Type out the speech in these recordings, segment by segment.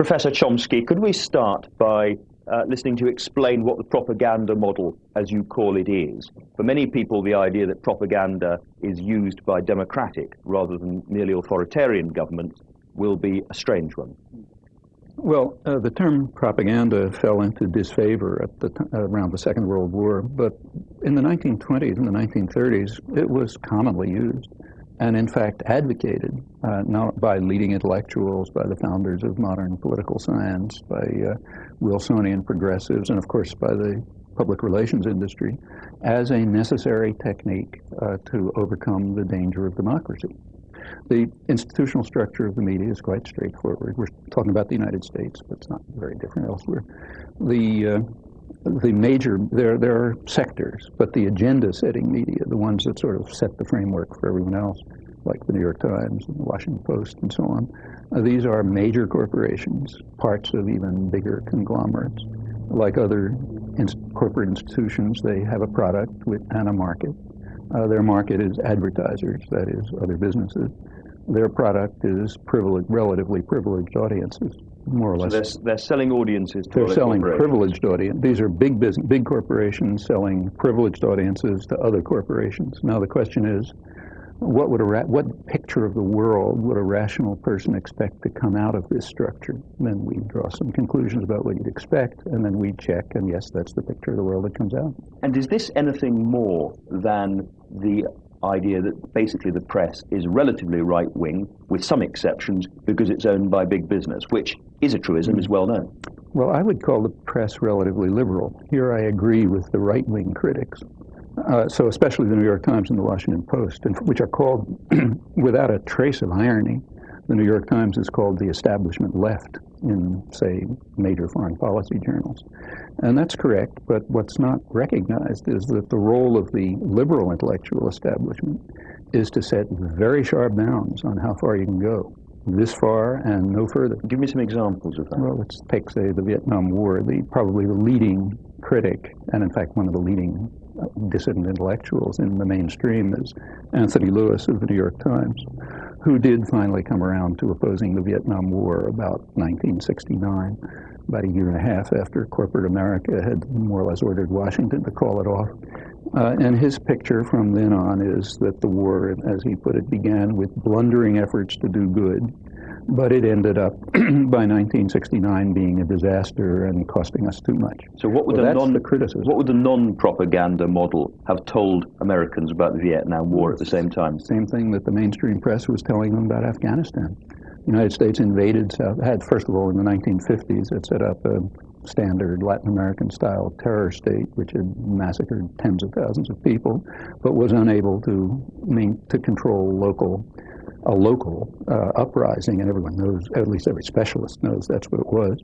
Professor Chomsky, could we start by listening to you explain what the propaganda model, as you call it, is? For many people, the idea that propaganda is used by democratic rather than merely authoritarian governments will be a strange one. Well, the term propaganda fell into disfavor around the Second World War, but in the 1920s and the 1930s, it was commonly used and, in fact, advocated, not by leading intellectuals, by the founders of modern political science, by Wilsonian progressives, and, of course, by the public relations industry, as a necessary technique to overcome the danger of democracy. The institutional structure of the media is quite straightforward. We're talking about the United States, but it's not very different elsewhere. There are sectors, but the agenda-setting media, the ones that sort of set the framework for everyone else, like the New York Times and the Washington Post and so on, these are major corporations, parts of even bigger conglomerates. Like other corporate institutions, they have a product and a market. Their market is advertisers, that is, other businesses. Their product is relatively privileged audiences, more or less. So they're selling audiences to They're selling privileged audience. These are big corporations selling privileged audiences to other corporations. Now the question is, what picture of the world would a rational person expect to come out of this structure? Then we draw some conclusions about what you'd expect, and then we check, and yes, that's the picture of the world that comes out. And is this anything more than the idea that basically the press is relatively right-wing, with some exceptions, because it's owned by big business, which is a truism, is well known? Well, I would call the press relatively liberal. Here I agree with the right-wing critics. So especially the New York Times and the Washington Post, which are called, without a trace of irony, the New York Times is called the establishment left in, say, major foreign policy journals. And that's correct, but what's not recognized is that the role of the liberal intellectual establishment is to set very sharp bounds on how far you can go. This far and no further. Give me some examples of that. Well, let's take, say, the Vietnam War. Probably the leading critic, and in fact one of the leading dissident intellectuals in the mainstream, is Anthony Lewis of the New York Times, who did finally come around to opposing the Vietnam War about 1969, about a year and a half after corporate America had more or less ordered Washington to call it off. And his picture from then on is that the war, as he put it, began with blundering efforts to do good, but it ended up by 1969 being a disaster and costing us too much. So what would the non-propaganda model have told Americans about the Vietnam War at the same time? Same thing that the mainstream press was telling them about Afghanistan. The United States first of all, in the 1950s, it set up a standard Latin American-style terror state, which had massacred tens of thousands of people, but was unable to control a local uprising, and everyone knows, at least every specialist knows that's what it was.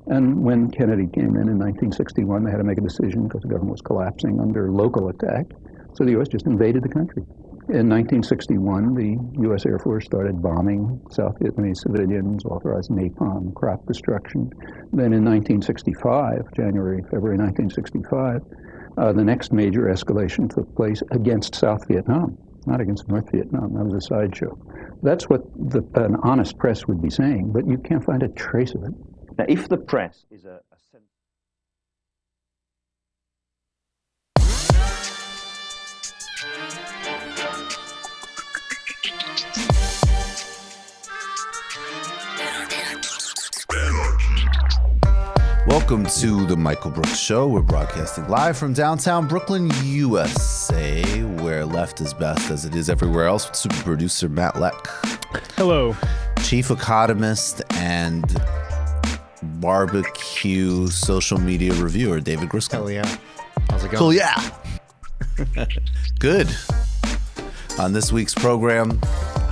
And when Kennedy came in 1961, they had to make a decision because the government was collapsing under local attack, so the U.S. just invaded the country. In 1961, the U.S. Air Force started bombing South Vietnamese civilians, authorized napalm, crop destruction. Then in 1965, February 1965, the next major escalation took place against South Vietnam, not against North Vietnam. That was a sideshow. That's what an honest press would be saying, but you can't find a trace of it. Now, if the press is a Welcome to the Michael Brooks Show. We're broadcasting live from downtown Brooklyn, USA, where left is best, as it is everywhere else, with super producer Matt Leck. Hello. Chief economist and barbecue social media reviewer David Griscom. Hell yeah. How's it going? Cool, yeah. Good. On this week's program,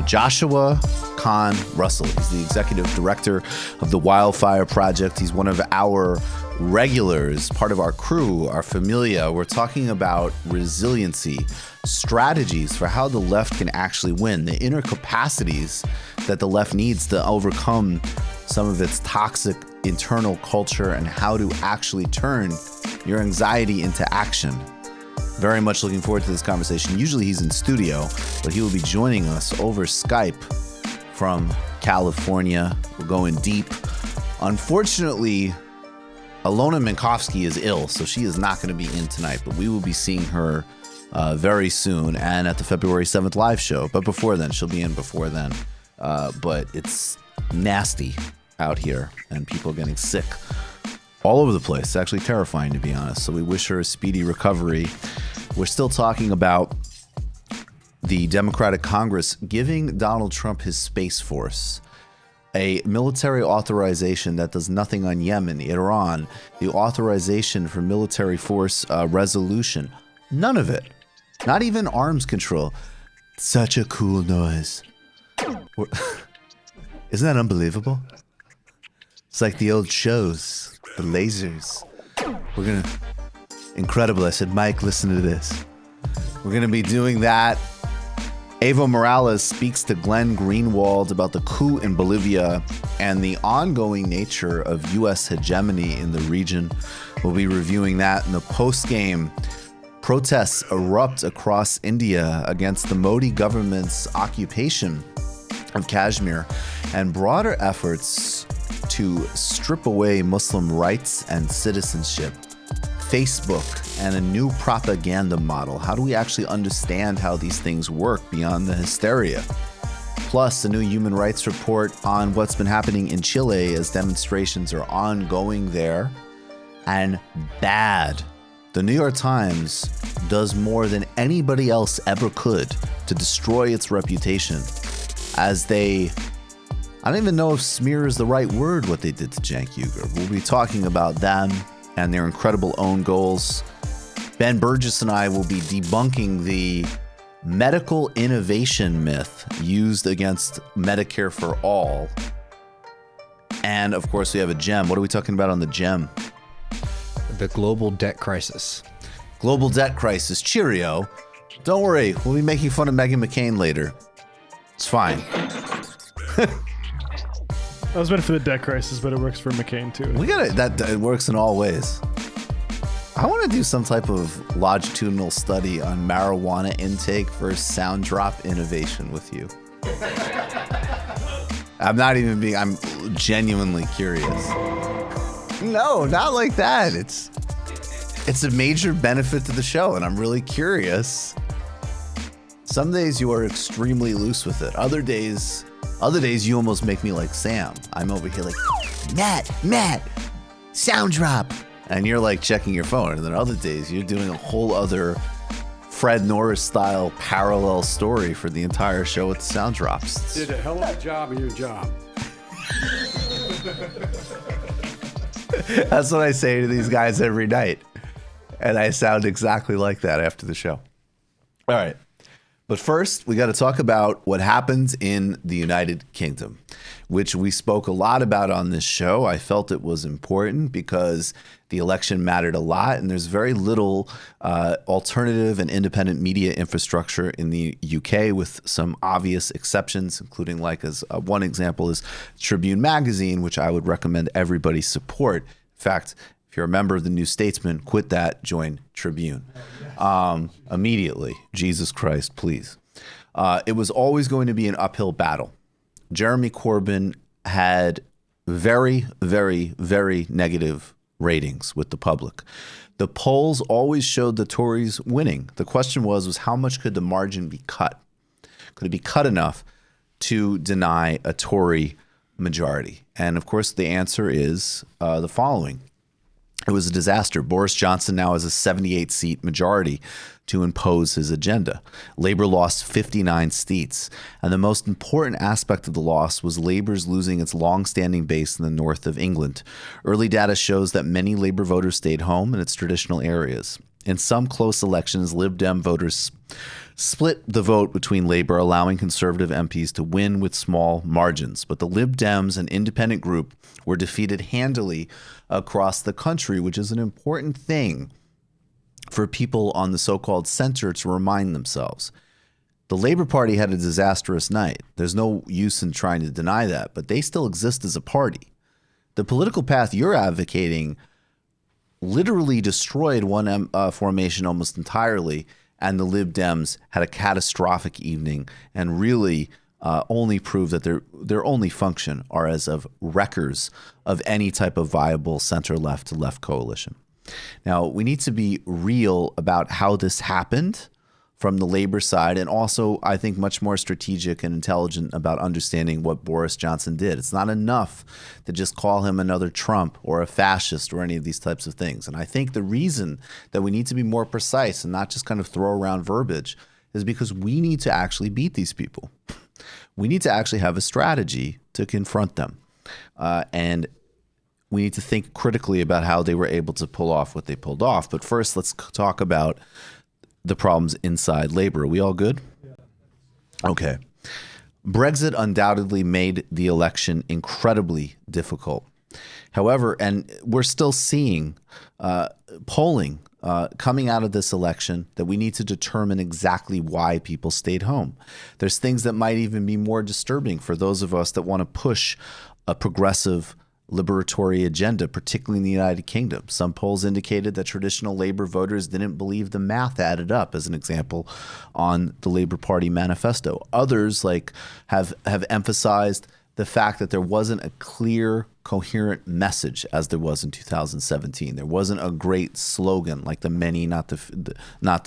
Joshua Kahn Russell. He's the executive director of the Wildfire Project. He's one of our regulars, part of our crew, our familia. We're talking about resiliency, strategies for how the left can actually win, the inner capacities that the left needs to overcome some of its toxic internal culture, and how to actually turn your anxiety into action. Very much looking forward to this conversation. Usually he's in studio, but he will be joining us over Skype from California. We're going deep Unfortunately, Alona Minkowski is ill, so she is not going to be in tonight, but we will be seeing her very soon and at the February 7th live show. But before then, she'll be in before then. But it's nasty out here and people are getting sick all over the place. It's actually terrifying, to be honest. So we wish her a speedy recovery. We're still talking about the Democratic Congress giving Donald Trump his Space Force, a military authorization that does nothing on Yemen, Iran, the authorization for military force resolution. None of it. Not even arms control. Such a cool noise. Isn't that unbelievable? It's like the old shows, the lasers. Incredible. I said, Mike, listen to this. We're going to be doing that. Evo Morales speaks to Glenn Greenwald about the coup in Bolivia and the ongoing nature of U.S. hegemony in the region. We'll be reviewing that in the post-game. Protests erupt across India against the Modi government's occupation of Kashmir and broader efforts to strip away Muslim rights and citizenship. Facebook and a new propaganda model. How do we actually understand how these things work beyond the hysteria? Plus, a new human rights report on what's been happening in Chile as demonstrations are ongoing there. And bad. The New York Times does more than anybody else ever could to destroy its reputation as they, I don't even know if smear is the right word, what they did to Cenk Uygur. We'll be talking about them and their incredible own goals. Ben Burgess and I will be debunking the medical innovation myth used against Medicare for all. And of course, we have a gem. What are we talking about on the gem? The global debt crisis. Global debt crisis. Cheerio. Don't worry, we'll be making fun of Meghan McCain later. It's fine. I was meant for the debt crisis, but it works for McCain too. We got it. It works in all ways. I want to do some type of longitudinal study on marijuana intake versus sound drop innovation with you. I'm genuinely curious. No, not like that. It's a major benefit to the show, and I'm really curious. Some days you are extremely loose with it. Other days you almost make me like Sam. I'm over here like, Matt, sound drop. And you're like checking your phone. And then other days you're doing a whole other Fred Norris style parallel story for the entire show with the sound drops. Did a hell of a job of your job. That's what I say to these guys every night. And I sound exactly like that after the show. All right. But first, we got to talk about what happens in the United Kingdom, which we spoke a lot about on this show. I felt it was important because the election mattered a lot, and there's very little alternative and independent media infrastructure in the UK, with some obvious exceptions, including one example is Tribune Magazine, which I would recommend everybody support. In fact, if you're a member of the New Statesman, quit that, join Tribune. Immediately. Jesus Christ, please. It was always going to be an uphill battle. Jeremy Corbyn had very, very, very negative ratings with the public. The polls always showed the Tories winning. The question was how much could the margin be cut? Could it be cut enough to deny a Tory majority? And of course, the answer is the following. It was a disaster. Boris Johnson now has a 78-seat majority to impose his agenda. Labour lost 59 seats. And the most important aspect of the loss was Labour's losing its long-standing base in the north of England. Early data shows that many Labour voters stayed home in its traditional areas. In some close elections, Lib Dem voters split the vote between Labour, allowing Conservative MPs to win with small margins. But the Lib Dems, an independent group, were defeated handily across the country, which is an important thing for people on the so-called center to remind themselves. The Labour Party had a disastrous night. There's no use in trying to deny that, but they still exist as a party. The political path you're advocating literally destroyed one formation almost entirely, and the Lib Dems had a catastrophic evening and really only prove that their only function are as of wreckers of any type of viable center-left to left coalition. Now, we need to be real about how this happened from the labor side, and also, I think, much more strategic and intelligent about understanding what Boris Johnson did. It's not enough to just call him another Trump or a fascist or any of these types of things. And I think the reason that we need to be more precise and not just kind of throw around verbiage is because we need to actually beat these people. We need to actually have a strategy to confront them. And we need to think critically about how they were able to pull off what they pulled off. But first, let's talk about the problems inside labor. Are we all good? Okay. Brexit undoubtedly made the election incredibly difficult. However, and we're still seeing polling coming out of this election that we need to determine exactly why people stayed home. There's things that might even be more disturbing for those of us that want to push a progressive liberatory agenda, particularly in the United Kingdom. Some polls indicated that traditional labor voters didn't believe the math added up, as an example, on the Labour Party manifesto. Others have emphasized the fact that there wasn't a clear, coherent message as there was in 2017. There wasn't a great slogan like the many, not the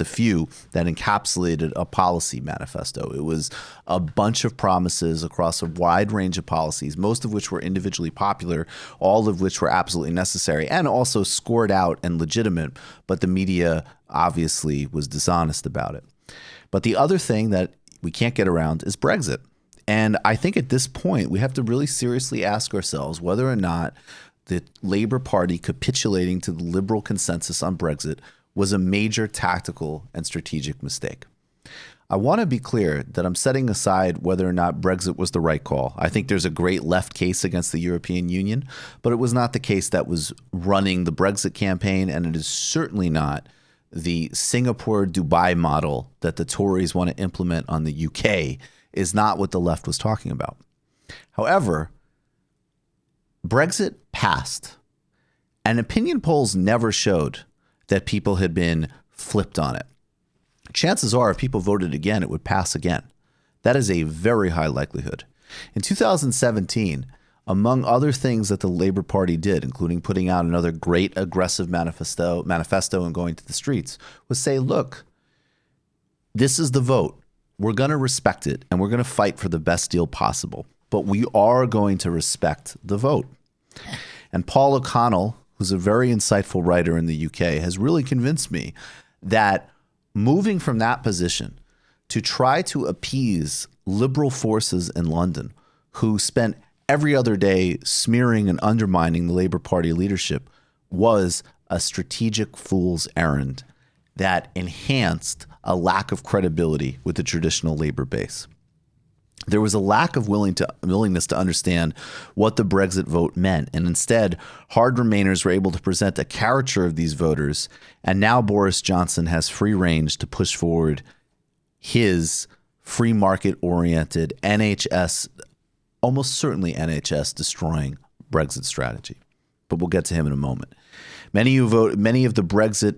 few, that encapsulated a policy manifesto. It was a bunch of promises across a wide range of policies, most of which were individually popular, all of which were absolutely necessary and also scored out and legitimate, but the media obviously was dishonest about it. But the other thing that we can't get around is Brexit. And I think at this point, we have to really seriously ask ourselves whether or not the Labour Party capitulating to the liberal consensus on Brexit was a major tactical and strategic mistake. I want to be clear that I'm setting aside whether or not Brexit was the right call. I think there's a great left case against the European Union, but it was not the case that was running the Brexit campaign, and it is certainly not the Singapore-Dubai model that the Tories want to implement on the UK is not what the left was talking about. However, Brexit passed, and opinion polls never showed that people had been flipped on it. Chances are, if people voted again, it would pass again. That is a very high likelihood. In 2017, among other things that the Labour Party did, including putting out another great aggressive manifesto and going to the streets, was say, look, this is the vote. We're going to respect it, and we're going to fight for the best deal possible. But we are going to respect the vote. And Paul O'Connell, who's a very insightful writer in the UK, has really convinced me that moving from that position to try to appease liberal forces in London who spent every other day smearing and undermining the Labour Party leadership was a strategic fool's errand that enhanced a lack of credibility with the traditional labor base. There was a lack of willingness to understand what the Brexit vote meant, and instead, hard Remainers were able to present a caricature of these voters, and now Boris Johnson has free range to push forward his free market-oriented NHS, almost certainly NHS destroying Brexit strategy. But we'll get to him in a moment. Many pro-Brexit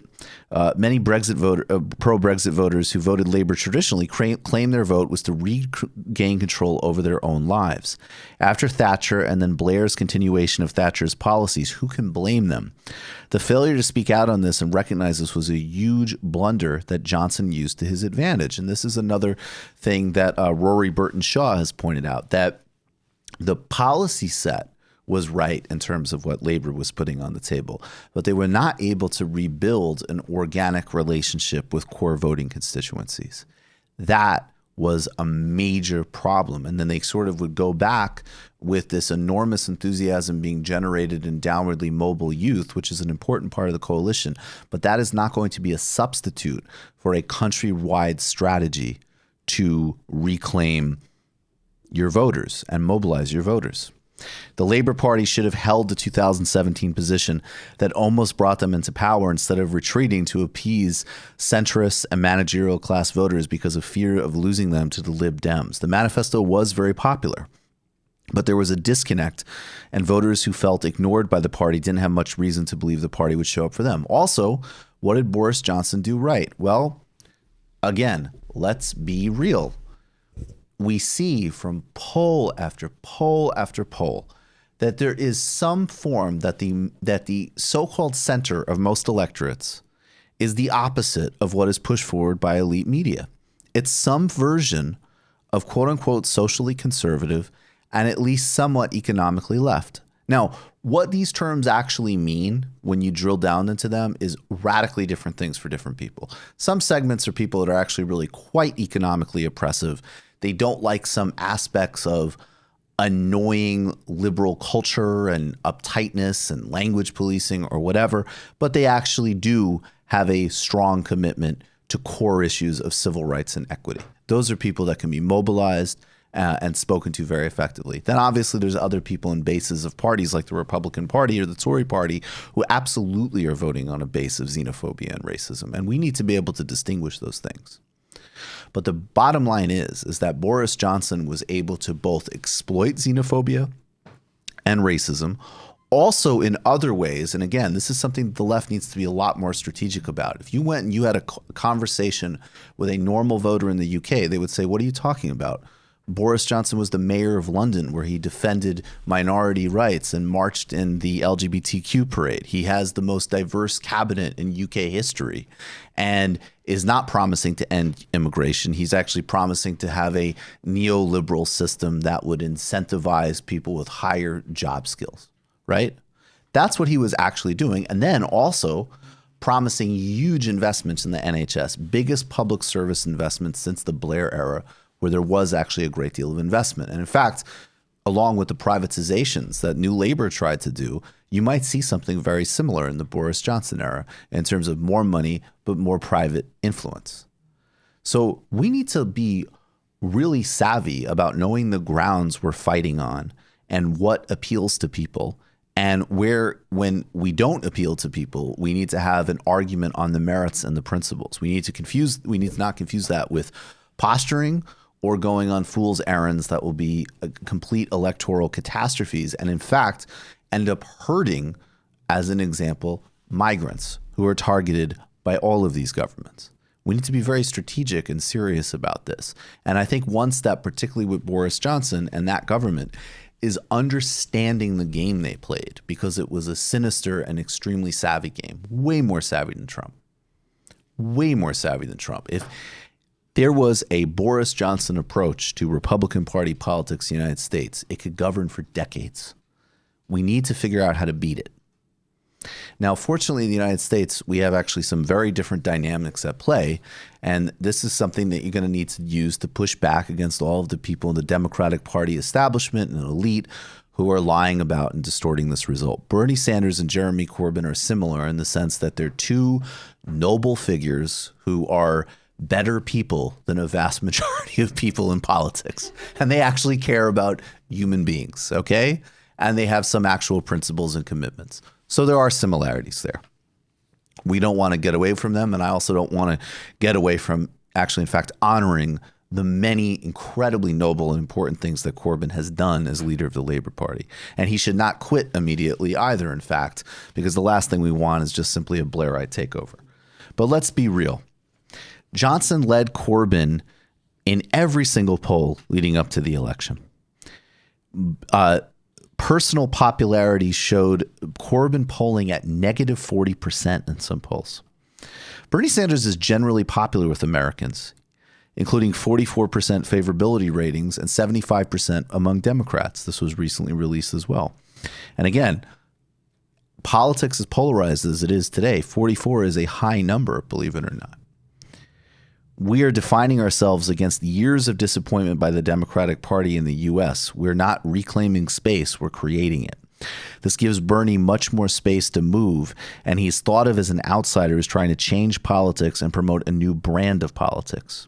voters who voted Labour traditionally claim their vote was to regain control over their own lives. After Thatcher and then Blair's continuation of Thatcher's policies, who can blame them? The failure to speak out on this and recognize this was a huge blunder that Johnson used to his advantage. And this is another thing that Rory Burton-Shaw has pointed out, that the policy set was right in terms of what Labour was putting on the table, but they were not able to rebuild an organic relationship with core voting constituencies. That was a major problem. And then they sort of would go back with this enormous enthusiasm being generated in downwardly mobile youth, which is an important part of the coalition, but that is not going to be a substitute for a countrywide strategy to reclaim your voters and mobilize your voters. The Labour Party should have held the 2017 position that almost brought them into power instead of retreating to appease centrists and managerial class voters because of fear of losing them to the Lib Dems. The manifesto was very popular, but there was a disconnect, and voters who felt ignored by the party didn't have much reason to believe the party would show up for them. Also, what did Boris Johnson do right? Well, again, let's be real. we see from poll after poll after poll that there is some form that the so-called center of most electorates is the opposite of what is pushed forward by elite media. It's some version of quote-unquote socially conservative and at least somewhat economically left. Now, what these terms actually mean when you drill down into them is radically different things for different people. Some segments are people that are actually really quite economically oppressive. They don't like some aspects of annoying liberal culture and uptightness and language policing or whatever, but they actually do have a strong commitment to core issues of civil rights and equity. Those are people that can be mobilized and spoken to very effectively. Then obviously there's other people in bases of parties like the Republican Party or the Tory Party who absolutely are voting on a base of xenophobia and racism. And we need to be able to distinguish those things. But the bottom line is that Boris Johnson was able to both exploit xenophobia and racism, also in other ways. And again, this is something the left needs to be a lot more strategic about. If you went and you had a conversation with a normal voter in the UK, they would say, what are you talking about? Boris Johnson was the mayor of London, where he defended minority rights and marched in the LGBTQ parade. He has the most diverse cabinet in UK history and is not promising to end immigration. He's actually promising to have a neoliberal system that would incentivize people with higher job skills, right? That's what he was actually doing. And then also promising huge investments in the NHS, biggest public service investments since the Blair era, where there was actually a great deal of investment. And in fact, along with the privatizations that New Labour tried to do, you might see something very similar in the Boris Johnson era in terms of more money, but more private influence. So we need to be really savvy about knowing the grounds we're fighting on and what appeals to people, and where, when we don't appeal to people, we need to have an argument on the merits and the principles. We need to not confuse that with posturing or going on fool's errands that will be complete electoral catastrophes and in fact end up hurting, as an example, migrants who are targeted by all of these governments. We need to be very strategic and serious about this. And I think one step, particularly with Boris Johnson and that government, is understanding the game they played, because it was a sinister and extremely savvy game, way more savvy than Trump. Way more savvy than Trump. If there was a Boris Johnson approach to Republican Party politics in the United States, it could govern for decades. We need to figure out how to beat it. Now, fortunately, in the United States, we have actually some very different dynamics at play, and this is something that you're going to need to use to push back against all of the people in the Democratic Party establishment and elite who are lying about and distorting this result. Bernie Sanders and Jeremy Corbyn are similar in the sense that they're two noble figures who are better people than a vast majority of people in politics. And they actually care about human beings, okay? And they have some actual principles and commitments. So there are similarities there. We don't want to get away from them, and I also don't want to get away from actually, in fact, honoring the many incredibly noble and important things that Corbyn has done as leader of the Labour Party. And he should not quit immediately either, in fact, because the last thing we want is just simply a Blairite takeover. But let's be real. Johnson led Corbyn in every single poll leading up to the election. Personal popularity showed Corbyn polling at negative 40% in some polls. Bernie Sanders is generally popular with Americans, including 44% favorability ratings and 75% among Democrats. This was recently released as well. And again, politics is polarized as it is today. 44 is a high number, believe it or not. We are defining ourselves against years of disappointment by the Democratic Party in the U.S. We're not reclaiming space, we're creating it. This gives Bernie much more space to move, and he's thought of as an outsider who's trying to change politics and promote a new brand of politics.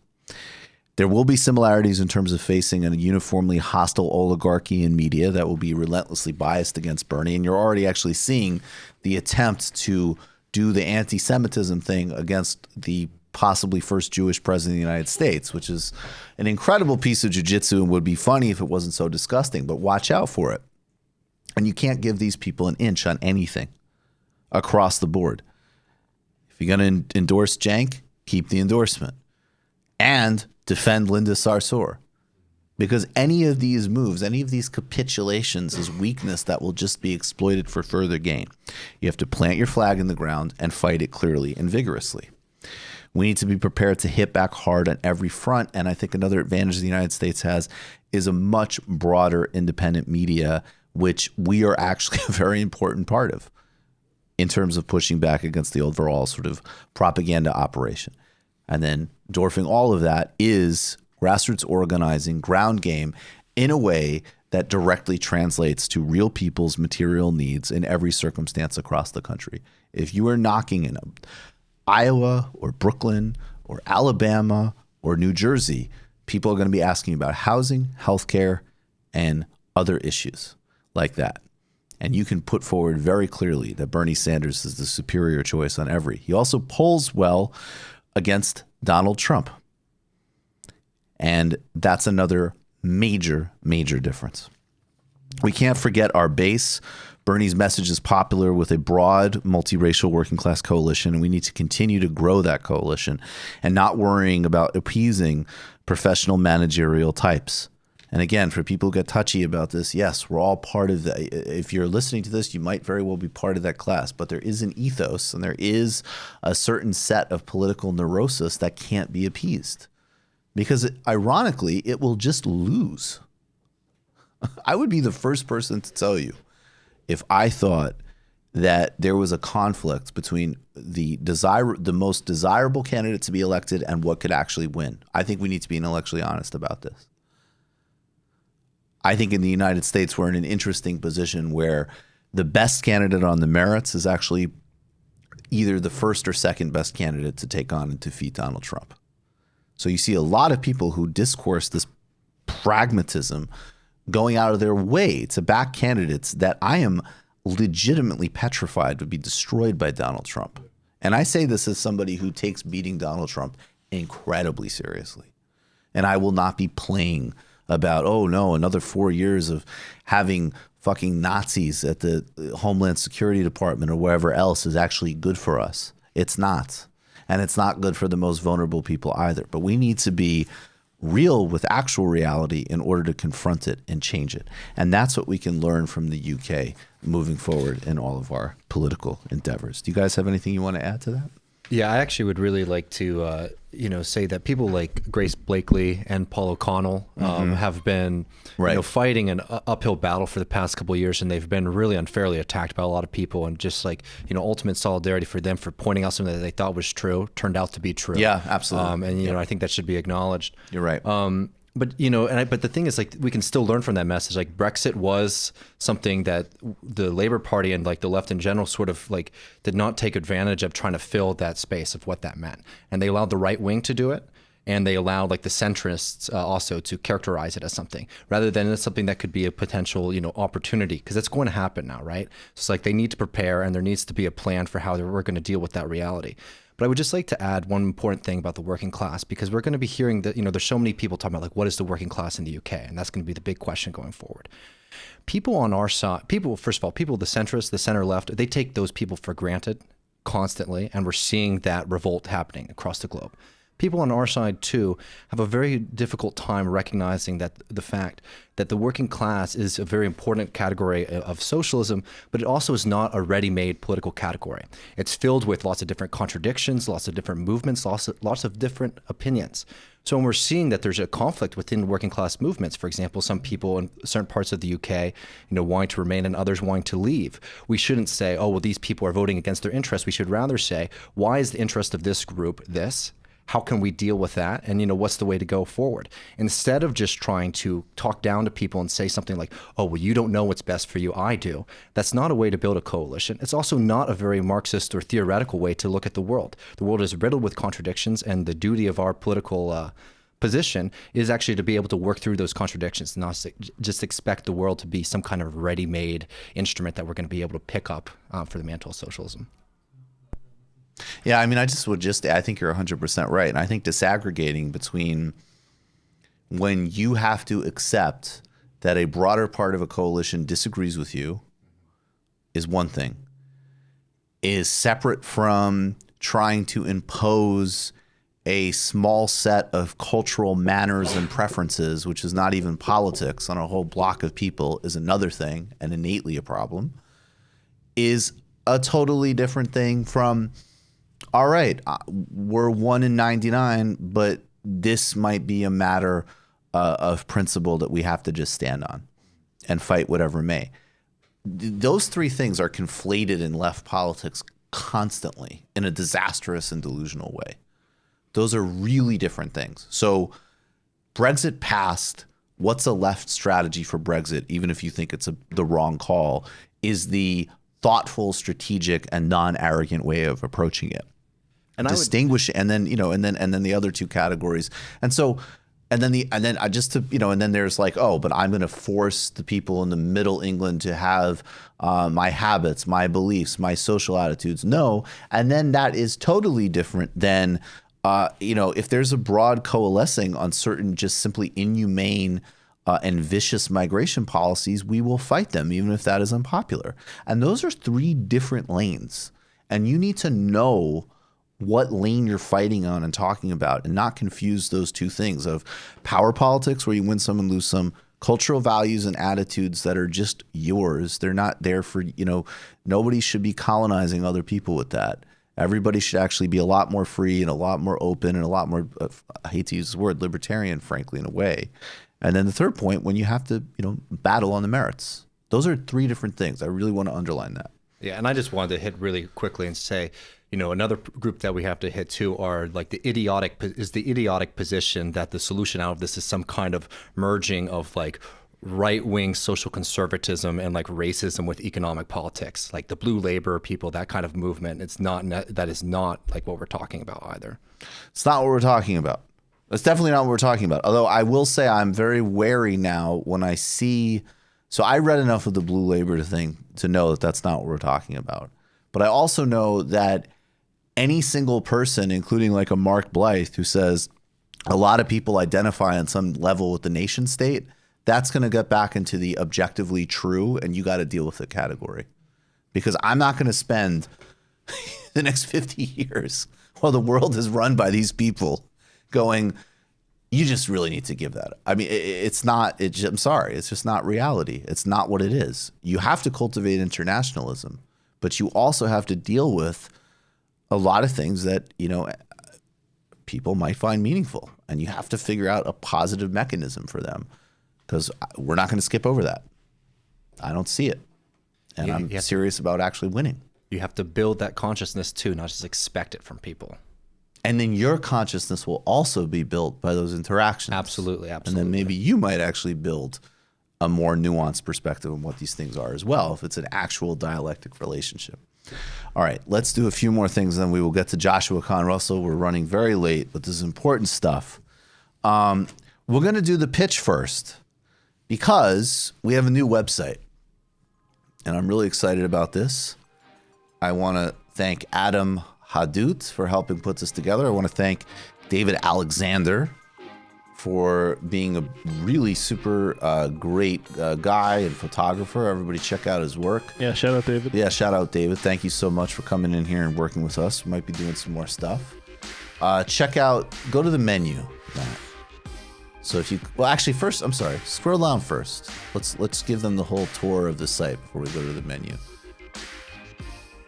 There will be similarities in terms of facing a uniformly hostile oligarchy in media that will be relentlessly biased against Bernie, and you're already actually seeing the attempt to do the anti-Semitism thing against the possibly first Jewish president of the United States, which is an incredible piece of jujitsu and would be funny if it wasn't so disgusting, but watch out for it. And you can't give these people an inch on anything across the board. If you're going to endorse Cenk, keep the endorsement and defend Linda Sarsour. Because any of these moves, any of these capitulations is weakness that will just be exploited for further gain. You have to plant your flag in the ground and fight it clearly and vigorously. We need to be prepared to hit back hard on every front. And I think another advantage the United States has is a much broader independent media, which we are actually a very important part of in terms of pushing back against the overall sort of propaganda operation. And then dwarfing all of that is grassroots organizing, ground game, in a way that directly translates to real people's material needs in every circumstance across the country. If you are knocking in Iowa or Brooklyn or Alabama or New Jersey, people are going to be asking about housing, healthcare, and other issues like that. And you can put forward very clearly that Bernie Sanders is the superior choice on every. He also polls well against Donald Trump. And that's another major, major difference. We can't forget our base. Bernie's message is popular with a broad multiracial working class coalition, and we need to continue to grow that coalition and not worrying about appeasing professional managerial types. And again, for people who get touchy about this, yes, we're all part of that. If you're listening to this, you might very well be part of that class, but there is an ethos and there is a certain set of political neurosis that can't be appeased. Because ironically, it will just lose. I would be the first person to tell you if I thought that there was a conflict between the most desirable candidate to be elected and what could actually win. I think we need to be intellectually honest about this. I think in the United States, we're in an interesting position where the best candidate on the merits is actually either the first or second best candidate to take on and defeat Donald Trump. So you see a lot of people who discourse this pragmatism going out of their way to back candidates that I am legitimately petrified would be destroyed by Donald Trump. And I say this as somebody who takes beating Donald Trump incredibly seriously. And I will not be playing about, oh no, another 4 years of having fucking Nazis at the Homeland Security Department or wherever else is actually good for us. It's not. And it's not good for the most vulnerable people either. But we need to be real with actual reality in order to confront it and change it. And that's what we can learn from the UK moving forward in all of our political endeavors. Do you guys have anything you want to add to that? Yeah, I actually would really like to, say that people like Grace Blakely and Paul O'Connell have been fighting an uphill battle for the past couple of years, and they've been really unfairly attacked by a lot of people. And just ultimate solidarity for them for pointing out something that they thought was true turned out to be true. Yeah, absolutely. I think that should be acknowledged. You're right. But the thing is, we can still learn from that message. Like, Brexit was something that the Labour Party and the left in general sort of did not take advantage of, trying to fill that space of what that meant. And they allowed the right wing to do it, and they allowed the centrists also to characterize it as something, rather than as something that could be a potential opportunity, because it's going to happen now, right? So it's they need to prepare, and there needs to be a plan for how we're going to deal with that reality. But I would just like to add one important thing about the working class, because we're going to be hearing that, there's so many people talking about what is the working class in the UK? And that's going to be the big question going forward. People on our side, first of all, people, the centrists, the center left, they take those people for granted constantly. And we're seeing that revolt happening across the globe. People on our side, too, have a very difficult time recognizing that the fact that the working class is a very important category of socialism, but it also is not a ready-made political category. It's filled with lots of different contradictions, lots of different movements, lots of different opinions. So when we're seeing that there's a conflict within working class movements, for example, some people in certain parts of the UK, wanting to remain and others wanting to leave, we shouldn't say, oh, well, these people are voting against their interests. We should rather say, why is the interest of this group this? How can we deal with that? And, what's the way to go forward? Instead of just trying to talk down to people and say something like, oh, well, you don't know what's best for you, I do. That's not a way to build a coalition. It's also not a very Marxist or theoretical way to look at the world. The world is riddled with contradictions, and the duty of our political position is actually to be able to work through those contradictions, not just expect the world to be some kind of ready-made instrument that we're going to be able to pick up for the mantle of socialism. Yeah, I think you're 100% right. And I think disaggregating between when you have to accept that a broader part of a coalition disagrees with you is one thing, is separate from trying to impose a small set of cultural manners and preferences, which is not even politics, on a whole block of people is another thing and innately a problem, is a totally different thing from, all right, we're 1 in 99, but this might be a matter of principle that we have to just stand on and fight whatever may. Those three things are conflated in left politics constantly in a disastrous and delusional way. Those are really different things. So Brexit passed. What's a left strategy for Brexit, even if you think it's the wrong call, is the thoughtful, strategic, and non-arrogant way of approaching it. And distinguish, and then the other two categories. And then there's like, oh, but I'm going to force the people in the Middle England to have my habits, my beliefs, my social attitudes. No, and then that is totally different than if there's a broad coalescing on certain just simply inhumane and vicious migration policies, we will fight them, even if that is unpopular. And those are three different lanes. And you need to know what lane you're fighting on and talking about, and not confuse those two things of power politics, where you win some and lose some, cultural values and attitudes that are just yours. They're not there for, nobody should be colonizing other people with that. Everybody should actually be a lot more free and a lot more open and a lot more, I hate to use the word, libertarian, frankly, in a way. And then the third point, when you have to, battle on the merits. Those are three different things. I really want to underline that. Yeah, and I just wanted to hit really quickly and say, another group that we have to hit too are like the idiotic position that the solution out of this is some kind of merging of like right-wing social conservatism and like racism with economic politics, like the blue labor people, that kind of movement. That is not like what we're talking about either. It's not what we're talking about. That's definitely not what we're talking about. Although I will say I'm very wary now when I see, so I read enough of the blue labor thing to know that that's not what we're talking about. But I also know that any single person, including like a Mark Blythe, who says a lot of people identify on some level with the nation state, that's going to get back into the objectively true, and you got to deal with the category. Because I'm not going to spend the next 50 years while the world is run by these people going, you just really need to give that. I mean, I'm sorry, it's just not reality. It's not what it is. You have to cultivate internationalism, but you also have to deal with a lot of things that, people might find meaningful, and you have to figure out a positive mechanism for them, because we're not going to skip over that. I don't see it. And I'm serious about actually winning. You have to build that consciousness too, not just expect it from people. And then your consciousness will also be built by those interactions. Absolutely. And then maybe you might actually build a more nuanced perspective on what these things are as well, if it's an actual dialectic relationship. All right, let's do a few more things, then we will get to Joshua Kahn Russell. We're running very late, but this is important stuff. We're going to do the pitch first, because we have a new website, and I'm really excited about this. I want to thank Adam Hadut for helping put this together. I want to thank David Alexander for being a really super great guy and photographer. Everybody check out his work. Yeah, shout out David. Yeah, shout out David. Thank you so much for coming in here and working with us. We might be doing some more stuff. Go to the menu, Matt. So scroll down first. Let's give them the whole tour of the site before we go to the menu.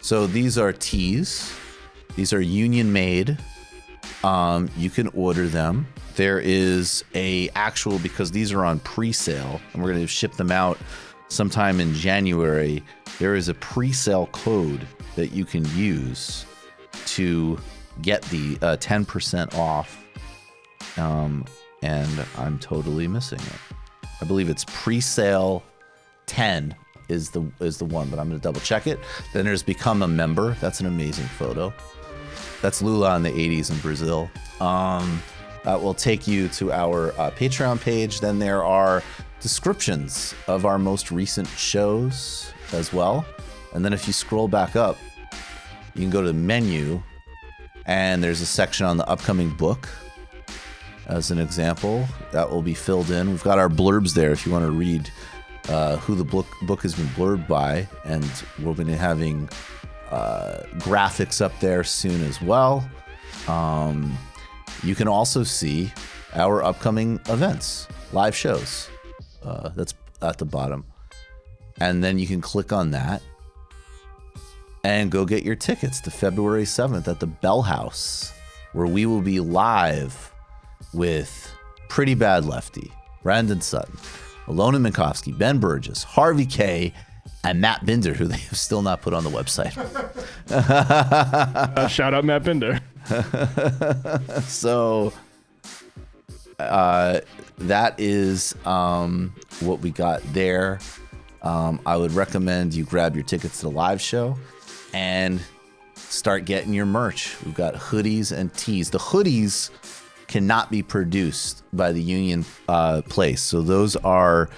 So these are tees. These are union made. You can order them. There is because these are on pre-sale, and we're going to ship them out sometime in January. There is a pre-sale code that you can use to get the 10% off. And I'm totally missing it. I believe it's pre-sale 10 is the one, but I'm going to double check it. Then there's become a member. That's an amazing photo. That's Lula in the 80s in Brazil. That will take you to our Patreon page. Then there are descriptions of our most recent shows as well. And then if you scroll back up, you can go to the menu, and there's a section on the upcoming book. As an example, that will be filled in. We've got our blurbs there if you want to read who the book has been blurbed by, and we'll be having graphics up there soon as well. you can also see our upcoming events, live shows. That's at the bottom. And then you can click on that and go get your tickets to February 7th at the Bell House, where we will be live with Pretty Bad Lefty, Brandon Sutton, Alona Minkowski, Ben Burgess, Harvey K, and Matt Binder, who they have still not put on the website. Shout out Matt Binder. So that is what we got there. I would recommend you grab your tickets to the live show and start getting your merch. We've got hoodies and tees. The hoodies cannot be produced by the union place. So those are,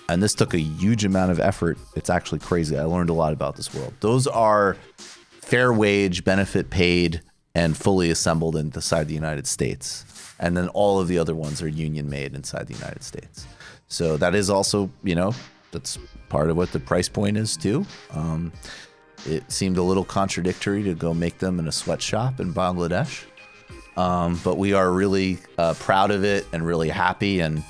and this took a huge amount of effort. It's actually crazy. I learned a lot about this world. Those are fair wage, benefit paid, and fully assembled inside the United States. And then all of the other ones are union made inside the United States. So that is also, that's part of what the price point is too. It seemed a little contradictory to go make them in a sweatshop in Bangladesh. But we are really proud of it and really happy and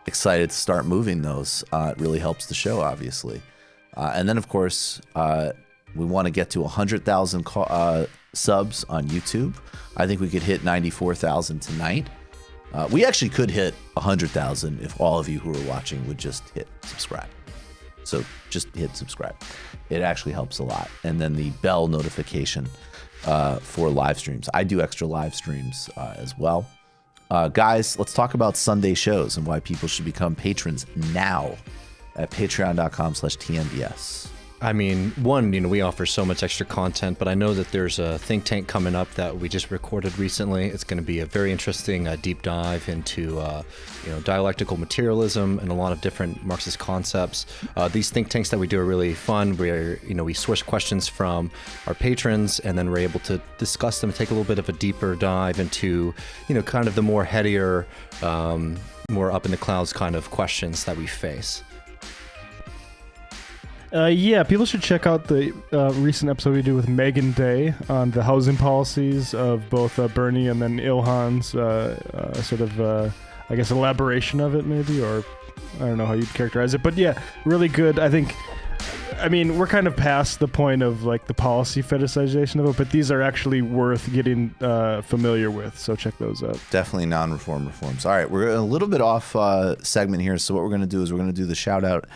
excited to start moving those. It really helps the show, obviously. And then, of course, we want to get to 100,000 subs on YouTube. I think we could hit 94,000 tonight. We actually could hit 100,000 if all of you who are watching would just hit subscribe. So just hit subscribe. It actually helps a lot. And then the bell notification for live streams. I do extra live streams as well. Guys, let's talk about Sunday shows and why people should become patrons now at patreon.com/TMBS. I mean, one, we offer so much extra content, but I know that there's a think tank coming up that we just recorded recently. It's going to be a very interesting deep dive into, dialectical materialism and a lot of different Marxist concepts. These think tanks that we do are really fun. We source questions from our patrons, and then we're able to discuss them, take a little bit of a deeper dive into, kind of the more headier, more up in the clouds kind of questions that we face. People should check out the recent episode we did with Megan Day on the housing policies of both Bernie and then Ilhan's elaboration of it, maybe, or I don't know how you'd characterize it. But yeah, really good. We're kind of past the point of like the policy fetishization of it, but these are actually worth getting familiar with. So check those out. Definitely non-reform reforms. All right, we're a little bit off segment here. So what we're going to do is we're going to do the shout out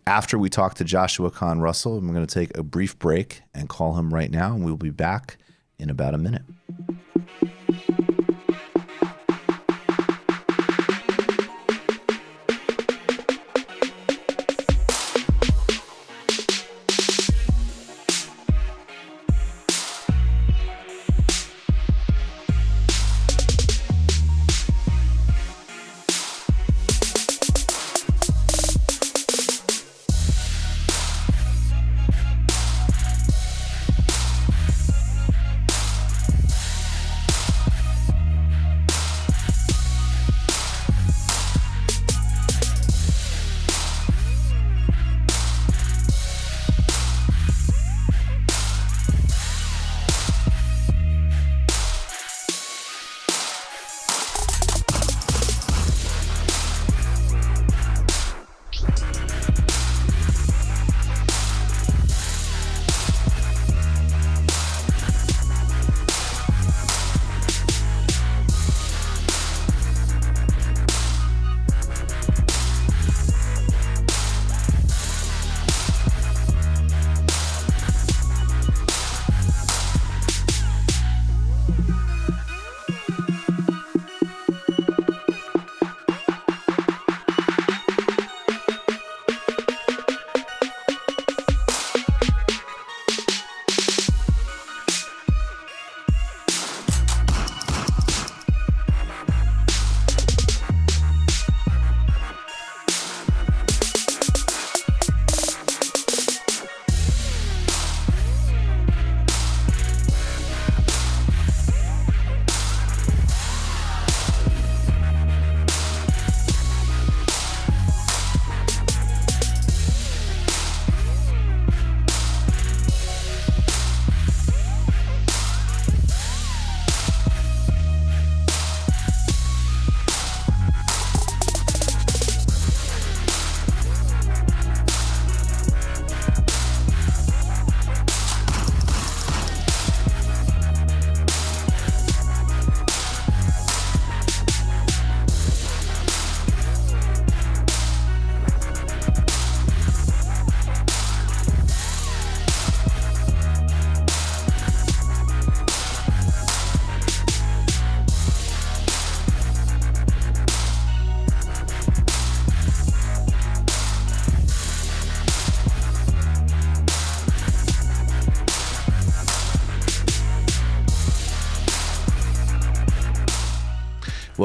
after we talk to Joshua Kahn Russell. I'm going to take a brief break and call him right now, and we'll be back in about a minute.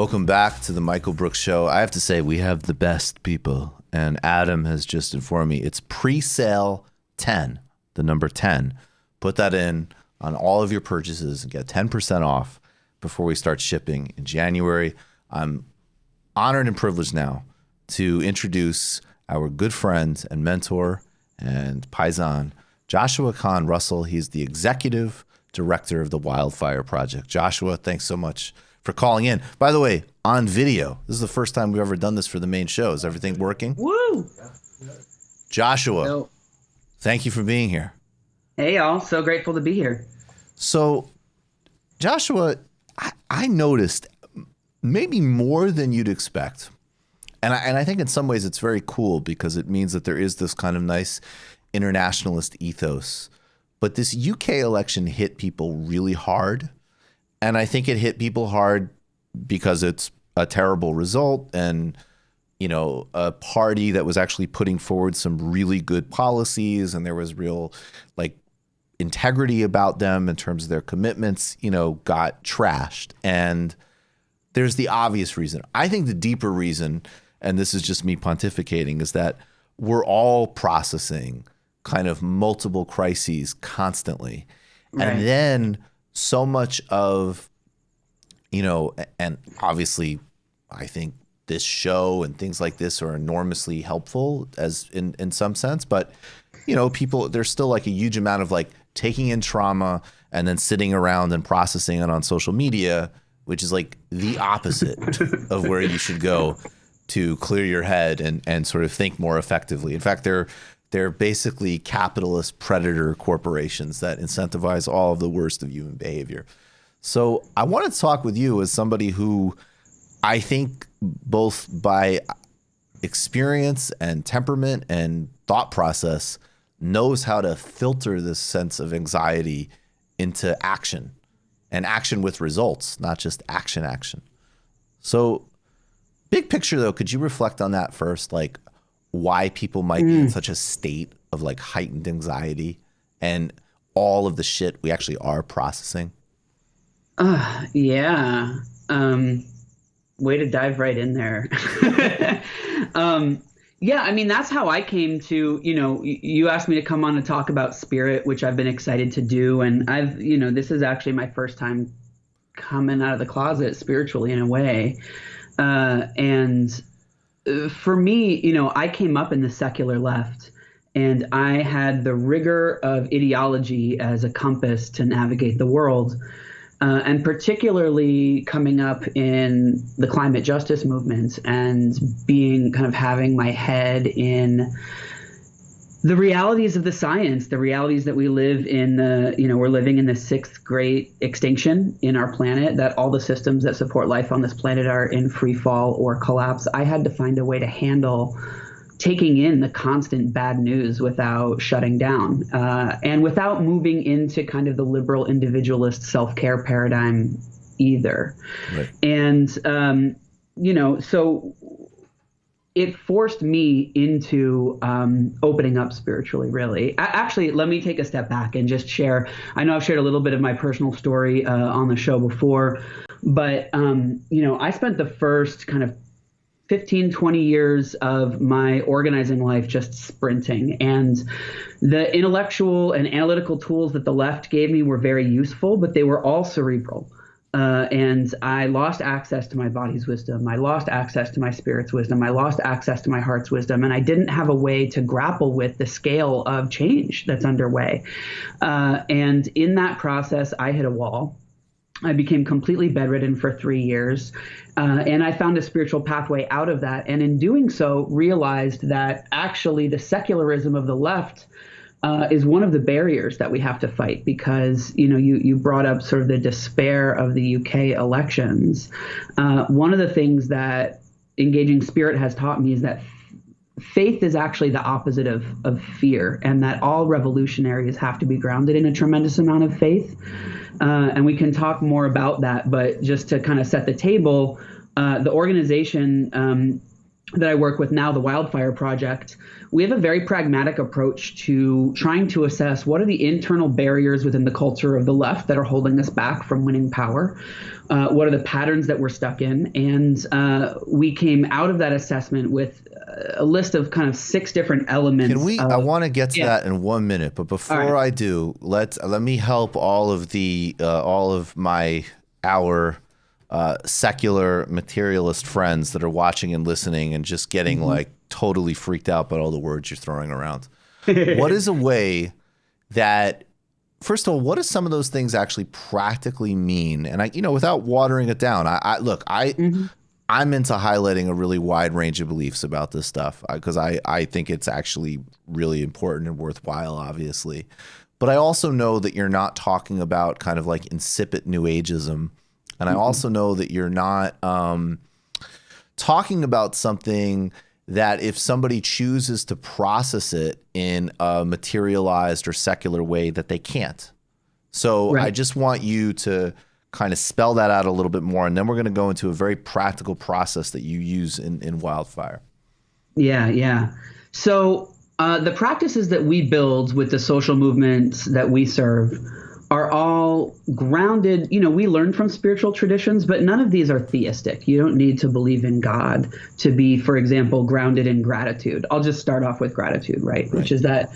Welcome back to the Michael Brooks Show. I have to say, we have the best people, and Adam has just informed me it's pre-sale 10, the number 10. Put that in on all of your purchases and get 10% off before we start shipping in January. I'm honored and privileged now to introduce our good friend and mentor and paisan, Joshua Kahn Russell. He's the executive director of the Wildfire Project. Joshua, thanks so much for calling in. By the way, on video. This is the first time we've ever done this for the main show. Is everything working? Woo! Joshua, thank you for being here. Hey, y'all. So grateful to be here. So, Joshua, I noticed maybe more than you'd expect. And I think in some ways it's very cool because it means that there is this kind of nice internationalist ethos. But this UK election hit people really hard. And I think it hit people hard because it's a terrible result and, you know, a party that was actually putting forward some really good policies and there was real, like, integrity about them in terms of their commitments, you know, got trashed. And there's the obvious reason. I think the deeper reason, and this is just me pontificating, is that we're all processing kind of multiple crises constantly. Right. And then so much of, you know, and obviously I think this show and things like this are enormously helpful as in some sense, but, you know, people, there's still like a huge amount of like taking in trauma and then sitting around and processing it on social media, which is like the opposite of where you should go to clear your head and sort of think more effectively. In fact, they're basically capitalist predator corporations that incentivize all of the worst of human behavior. So I want to talk with you as somebody who I think both by experience and temperament and thought process knows how to filter this sense of anxiety into action, and action with results, not just action. So big picture though, could you reflect on that first? Like why people might be in such a state of like heightened anxiety and all of the shit we actually are processing? Yeah. Way to dive right in there. Yeah, I mean, that's how I came to, you know, you asked me to come on and talk about spirit, which I've been excited to do. And I've, you know, this is actually my first time coming out of the closet spiritually in a way. And for me, you know, I came up in the secular left and I had the rigor of ideology as a compass to navigate the world. And particularly coming up in the climate justice movement and being kind of having my head in the realities of the science, the realities that we live in we're living in the 6th great extinction in our planet, that all the systems that support life on this planet are in free fall or collapse. I had to find a way to handle taking in the constant bad news without shutting down and without moving into kind of the liberal individualist self-care paradigm either. Right. And, you know, so it forced me into opening up spiritually, really. Actually, let me take a step back and just share. I know I've shared a little bit of my personal story on the show before, but, you know, I spent the first kind of 15, 20 years of my organizing life just sprinting. And the intellectual and analytical tools that the left gave me were very useful, but they were all cerebral. And I lost access to my body's wisdom. I lost access to my spirit's wisdom. I lost access to my heart's wisdom. And I didn't have a way to grapple with the scale of change that's underway. And in that process, I hit a wall. I became completely bedridden for 3 years, and I found a spiritual pathway out of that. And in doing so, realized that actually the secularism of the left is one of the barriers that we have to fight, because, you know, you brought up sort of the despair of the UK elections. One of the things that engaging spirit has taught me is that faith is actually the opposite of fear, and that all revolutionaries have to be grounded in a tremendous amount of faith. And we can talk more about that, but just to kind of set the table, the organization that I work with now, the Wildfire Project, we have a very pragmatic approach to trying to assess what are the internal barriers within the culture of the left that are holding us back from winning power. What are the patterns that we're stuck in? And we came out of that assessment with a list of kind of 6 different elements. Can we? I want to get to that in 1 minute, but before I do, let me help all of our secular materialist friends that are watching and listening and just getting like totally freaked out by all the words you're throwing around. What is a way that, first of all, what do some of those things actually practically mean? And without watering it down, I'm into highlighting a really wide range of beliefs about this stuff because I think it's actually really important and worthwhile, obviously. But I also know that you're not talking about kind of like insipid New Ageism. And I also know that you're not talking about something that if somebody chooses to process it in a materialized or secular way that they can't. So I just want you to kind of spell that out a little bit more, and then we're going to go into a very practical process that you use in Wildfire. Yeah. So the practices that we build with the social movements that we serve are all grounded. We learn from spiritual traditions, but none of these are theistic. You don't need to believe in God to be, for example, grounded in gratitude. I'll just start off with gratitude, right? Which is that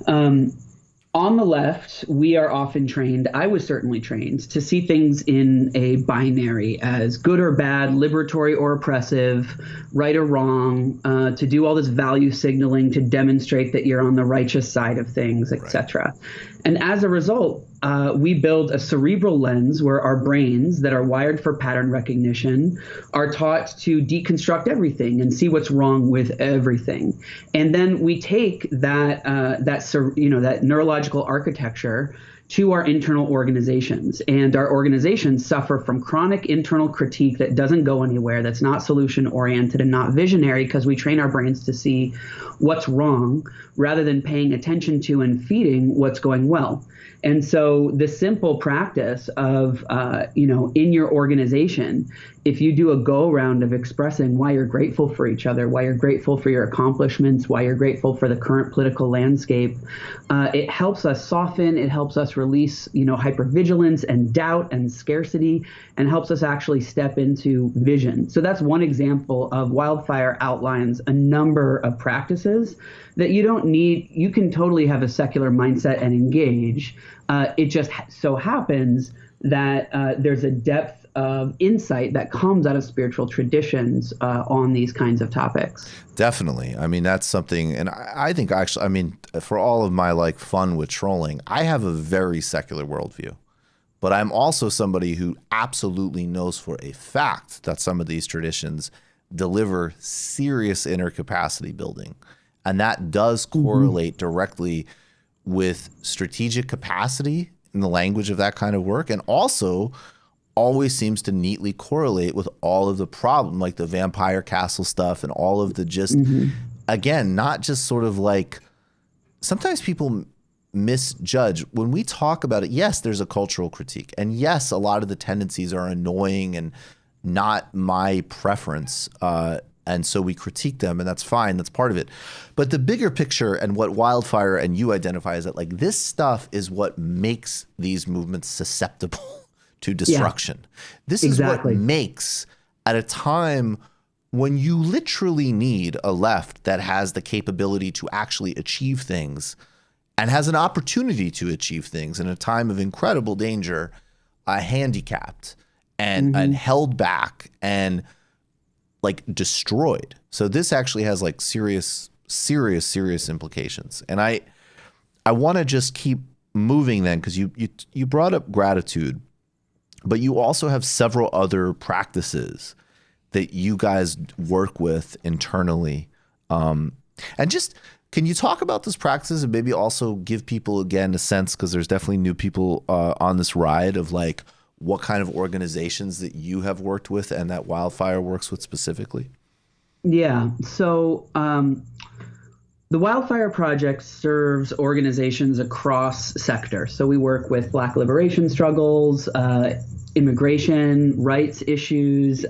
on the left, we are often trained, I was certainly trained, to see things in a binary as good or bad, liberatory or oppressive, right or wrong, to do all this value signaling to demonstrate that you're on the righteous side of things, etc. And as a result, we build a cerebral lens where our brains that are wired for pattern recognition are taught to deconstruct everything and see what's wrong with everything. And then we take that neurological architecture to our internal organizations. And our organizations suffer from chronic internal critique that doesn't go anywhere, that's not solution oriented and not visionary, because we train our brains to see what's wrong rather than paying attention to and feeding what's going well. And so the simple practice of, in your organization, if you do a go around of expressing why you're grateful for each other, why you're grateful for your accomplishments, why you're grateful for the current political landscape, it helps us soften, it helps us release, hypervigilance and doubt and scarcity, and helps us actually step into vision. So that's one example of Wildfire outlines a number of practices that you don't need. You can totally have a secular mindset and engage. It just so happens that there's a depth of insight that comes out of spiritual traditions on these kinds of topics. Definitely. I mean, that's something, and I think actually, for all of my fun with trolling, I have a very secular worldview. But I'm also somebody who absolutely knows for a fact that some of these traditions deliver serious inner capacity building. And that does correlate directly with strategic capacity in the language of that kind of work, and also always seems to neatly correlate with all of the problem, like the vampire castle stuff and all of the just, again, not just sort of sometimes people misjudge when we talk about it. Yes, there's a cultural critique, and yes, a lot of the tendencies are annoying and not my preference. And so we critique them, and that's fine. That's part of it. But the bigger picture and what Wildfire and you identify is that this stuff is what makes these movements susceptible to destruction. Yeah. This is what makes, at a time when you literally need a left that has the capability to actually achieve things and has an opportunity to achieve things in a time of incredible danger, handicapped and held back and destroyed. So this actually has serious implications. And I want to just keep moving then, because you brought up gratitude, but you also have several other practices that you guys work with internally. And just, can you talk about those practices and maybe also give people, again, a sense, because there's definitely new people on this ride, of what kind of organizations that you have worked with and that Wildfire works with specifically? Yeah. So The Wildfire Project serves organizations across sectors. So we work with Black liberation struggles, immigration, rights issues,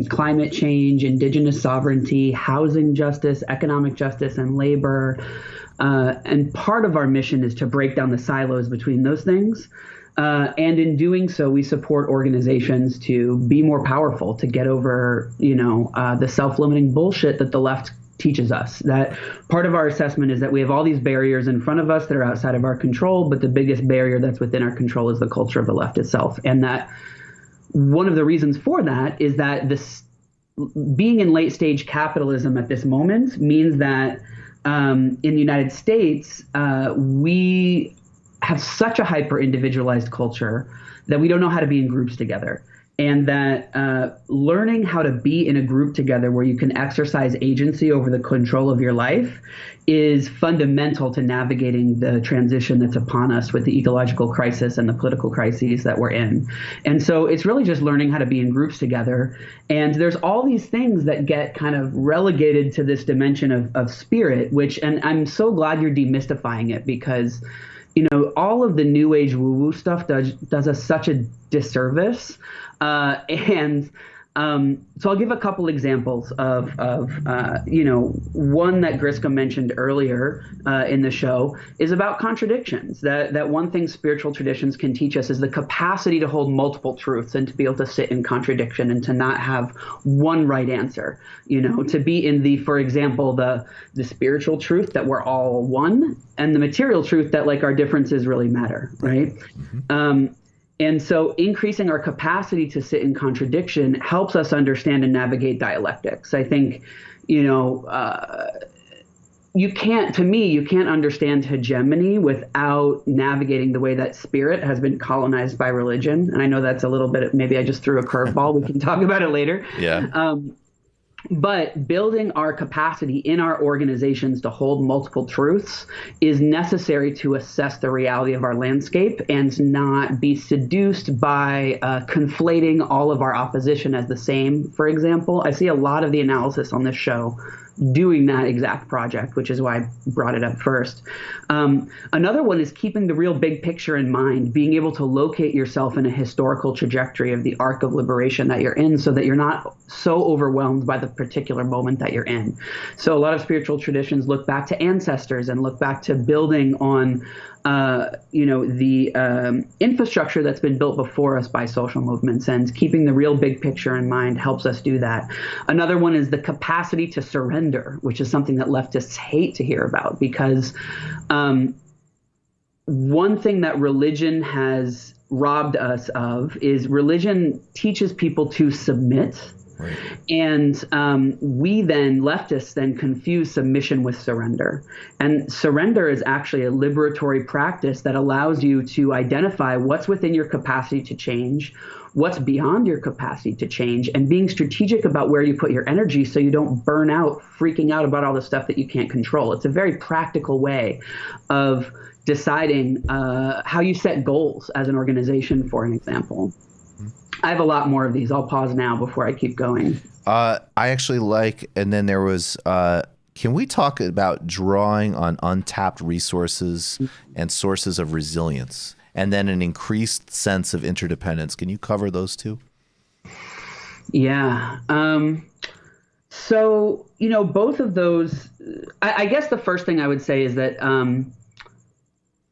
climate change, indigenous sovereignty, housing justice, economic justice, and labor. And part of our mission is to break down the silos between those things. And in doing so, we support organizations to be more powerful, to get over, the self-limiting bullshit that the left teaches us. That part of our assessment is that we have all these barriers in front of us that are outside of our control, but the biggest barrier that's within our control is the culture of the left itself. And that one of the reasons for that is that this being in late stage capitalism at this moment means that in the United States, we have such a hyper individualized culture that we don't know how to be in groups together. And that learning how to be in a group together where you can exercise agency over the control of your life is fundamental to navigating the transition that's upon us with the ecological crisis and the political crises that we're in. And so it's really just learning how to be in groups together. And there's all these things that get kind of relegated to this dimension of spirit, and I'm so glad you're demystifying it, because all of the new age woo-woo stuff does us such a disservice. So I'll give a couple examples of one that Griska mentioned earlier in the show is about contradictions. That one thing spiritual traditions can teach us is the capacity to hold multiple truths and to be able to sit in contradiction and to not have one right answer. To be in for example, the spiritual truth that we're all one, and the material truth that our differences really matter, right? Mm-hmm. And so increasing our capacity to sit in contradiction helps us understand and navigate dialectics. I think, you can't understand hegemony without navigating the way that spirit has been colonized by religion. And I know that's a little bit, maybe I just threw a curveball. We can talk about it later. Yeah. But building our capacity in our organizations to hold multiple truths is necessary to assess the reality of our landscape and not be seduced by conflating all of our opposition as the same. For example, I see a lot of the analysis on this show doing that exact project, which is why I brought it up first. Another one is keeping the real big picture in mind, being able to locate yourself in a historical trajectory of the arc of liberation that you're in so that you're not so overwhelmed by the particular moment that you're in. So a lot of spiritual traditions look back to ancestors and look back to building on the infrastructure that's been built before us by social movements, and keeping the real big picture in mind helps us do that. Another one is the capacity to surrender, which is something that leftists hate to hear about, because one thing that religion has robbed us of is religion teaches people to submit. Right. And we leftists then confuse submission with surrender. And surrender is actually a liberatory practice that allows you to identify what's within your capacity to change, what's beyond your capacity to change, and being strategic about where you put your energy so you don't burn out freaking out about all the stuff that you can't control. It's a very practical way of deciding how you set goals as an organization, for an example. I have a lot more of these. I'll pause now before I keep going. I actually and then there was, can we talk about drawing on untapped resources and sources of resilience, and then an increased sense of interdependence? Can you cover those two? Yeah. So, both of those, I guess the first thing I would say is that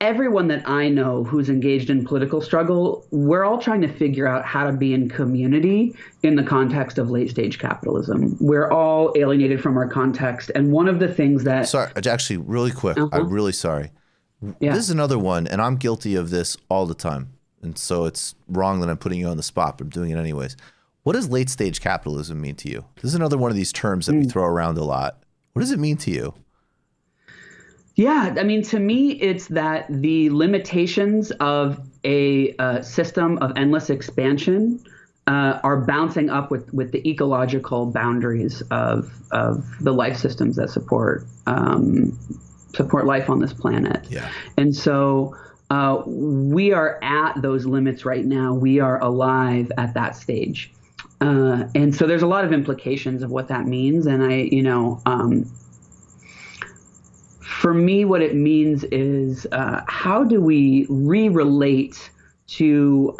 everyone that I know who's engaged in political struggle, we're all trying to figure out how to be in community in the context of late stage capitalism. We're all alienated from our context. And one of the things that... Sorry, actually, really quick. I'm really sorry. Yeah. This is another one, and I'm guilty of this all the time. And so it's wrong that I'm putting you on the spot, but I'm doing it anyways. What does late stage capitalism mean to you? This is another one of these terms that we throw around a lot. What does it mean to you? Yeah, I mean, to me, it's that the limitations of a system of endless expansion are bouncing up with the ecological boundaries of the life systems that support life on this planet. Yeah. And so we are at those limits right now. We are alive at that stage. And so there's a lot of implications of what that means. And for me, what it means is how do we re-relate to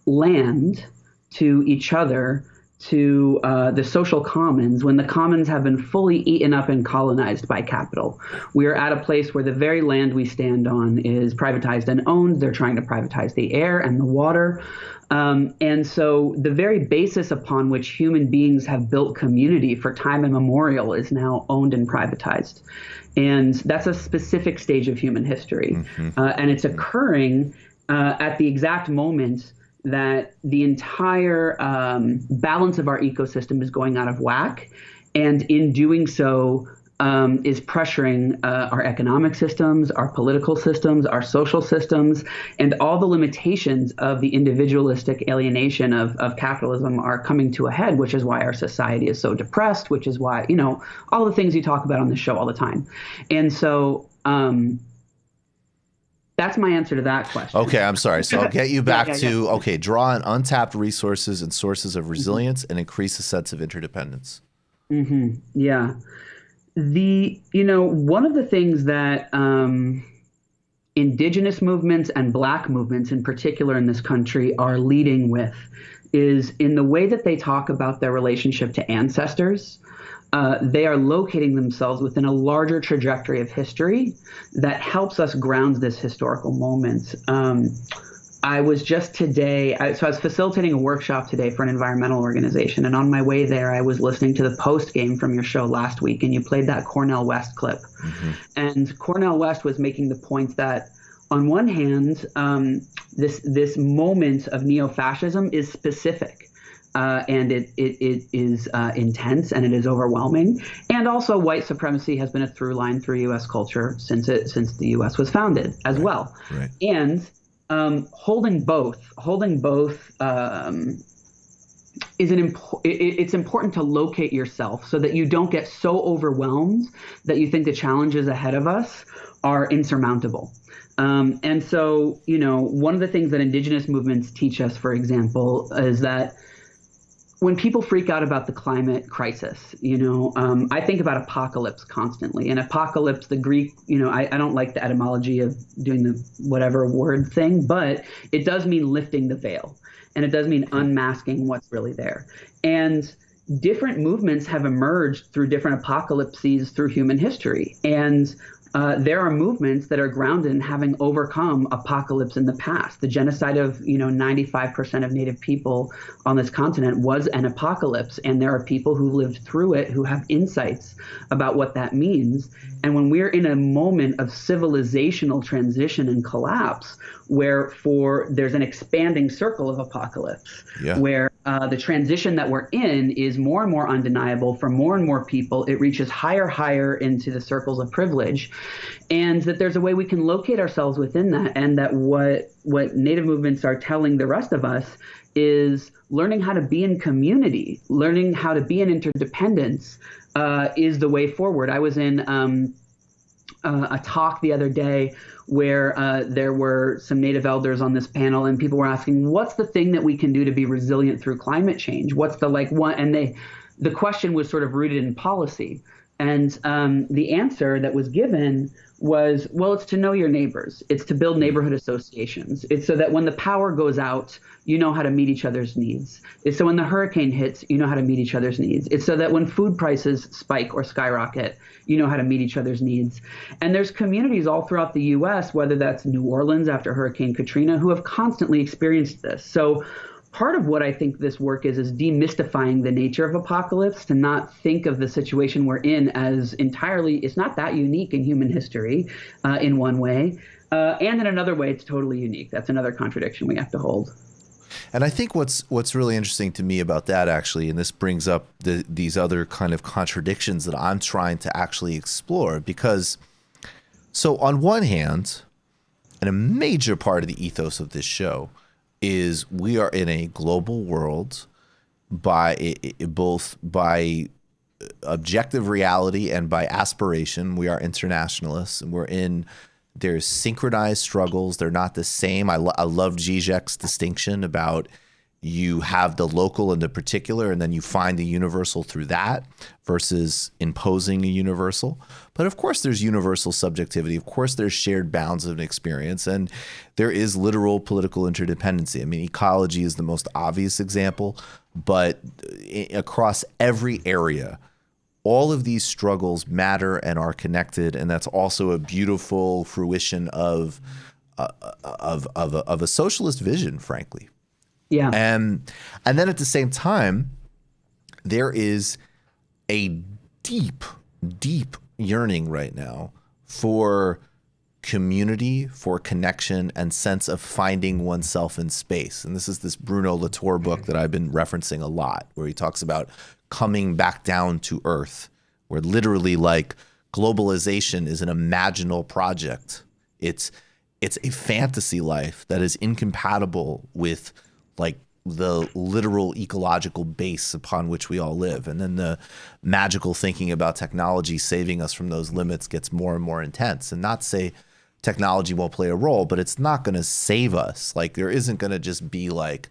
land, to each other, to the social commons when the commons have been fully eaten up and colonized by capital. We are at a place where the very land we stand on is privatized and owned. They're trying to privatize the air and the water. And so the very basis upon which human beings have built community for time immemorial is now owned and privatized. And that's a specific stage of human history. And it's occurring at the exact moment that the entire balance of our ecosystem is going out of whack, and in doing so is pressuring our economic systems, our political systems, our social systems, and all the limitations of the individualistic alienation of capitalism are coming to a head, which is why our society is so depressed, which is why, all the things you talk about on the show all the time. And so that's my answer to that question. Okay, I'm sorry. So I'll get you back to, okay, draw on untapped resources and sources of resilience and increase a sense of interdependence. Yeah. One of the things that indigenous movements and Black movements in particular in this country are leading with is in the way that they talk about their relationship to ancestors. They are locating themselves within a larger trajectory of history that helps us ground this historical moment. I was just today, I was facilitating a workshop today for an environmental organization. And on my way there, I was listening to the post game from your show last week, and you played that Cornel West clip. And Cornel West was making the point that on one hand, this moment of neo-fascism is specific. And it is intense and it is overwhelming. And also white supremacy has been a through line through U.S. culture since the U.S. was founded as well. Right. And holding both is it's important to locate yourself so that you don't get so overwhelmed that you think the challenges ahead of us are insurmountable. And so, one of the things that indigenous movements teach us, for example, is that when people freak out about the climate crisis, I think about apocalypse constantly. And apocalypse, the Greek, I don't like the etymology of doing the whatever word thing, but it does mean lifting the veil. And it does mean unmasking what's really there. And different movements have emerged through different apocalypses through human history. And there are movements that are grounded in having overcome apocalypse in the past. The genocide of 95% of Native people on this continent was an apocalypse, and there are people who lived through it who have insights about what that means. And when we're in a moment of civilizational transition and collapse, where there's an expanding circle of apocalypse, where the transition that we're in is more and more undeniable for more and more people. It reaches higher into the circles of privilege, and that there's a way we can locate ourselves within that, and that what Native movements are telling the rest of us is learning how to be in community, learning how to be in interdependence is the way forward. I was in a talk the other day where there were some Native elders on this panel, and people were asking, what's the thing that we can do to be resilient through climate change? What's the one? And the question was sort of rooted in policy. And the answer that was given was, well, it's to know your neighbors. It's to build neighborhood associations. It's so that when the power goes out, you know how to meet each other's needs. It's so when the hurricane hits, you know how to meet each other's needs. It's so that when food prices spike or skyrocket, you know how to meet each other's needs. And there's communities all throughout the U.S., whether that's New Orleans after Hurricane Katrina, who have constantly experienced this. So part of what I think this work is demystifying the nature of apocalypse, to not think of the situation we're in as entirely, it's not that unique in human history in one way. And in another way, it's totally unique. That's another contradiction we have to hold. And I think what's really interesting to me about that, actually, and this brings up these other kind of contradictions that I'm trying to actually explore, because so on one hand, and a major part of the ethos of this show is we are in a global world both by objective reality and by aspiration. We are internationalists, and there's synchronized struggles. They're not the same. I love Zizek's distinction about you have the local and the particular, and then you find the universal through that versus imposing a universal. But of course there's universal subjectivity. Of course there's shared bounds of an experience, and there is literal political interdependency. I mean, ecology is the most obvious example, but across every area, all of these struggles matter and are connected, and that's also a beautiful fruition of a socialist vision, frankly. Yeah. And then at the same time, there is a deep, deep yearning right now for community, for connection, and sense of finding oneself in space. And this is this Bruno Latour book that I've been referencing a lot, where he talks about coming back down to earth, where literally like globalization is an imaginal project. It's a fantasy life that is incompatible with like the literal ecological base upon which we all live. And then the magical thinking about technology saving us from those limits gets more and more intense. And not to say technology won't play a role, but it's not going to save us. Like there isn't going to just be like,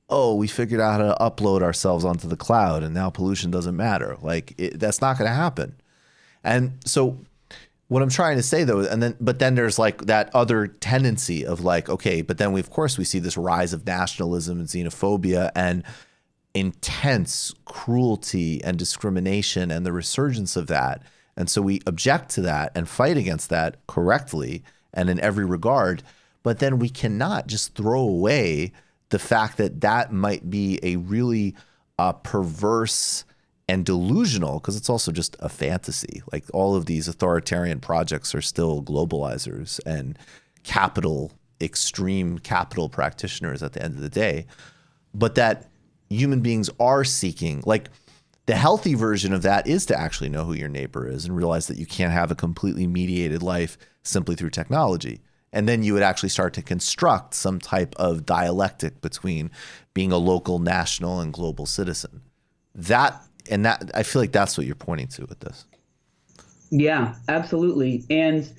oh, we figured out how to upload ourselves onto the cloud and now pollution doesn't matter. Like that's not going to happen. And so what I'm trying to say though, but then there's like that other tendency of like, okay, but then of course we see this rise of nationalism and xenophobia and intense cruelty and discrimination and the resurgence of that. And so we object to that and fight against that correctly and in every regard. But then we cannot just throw away the fact that that might be a really perverse and delusional, because it's also just a fantasy. Like all of these authoritarian projects are still globalizers and extreme capital practitioners at the end of the day. But that human beings are seeking, like the healthy version of that is to actually know who your neighbor is and realize that you can't have a completely mediated life simply through technology. And then you would actually start to construct some type of dialectic between being a local, national, and global citizen. That I feel like that's what you're pointing to with this. Yeah, absolutely. And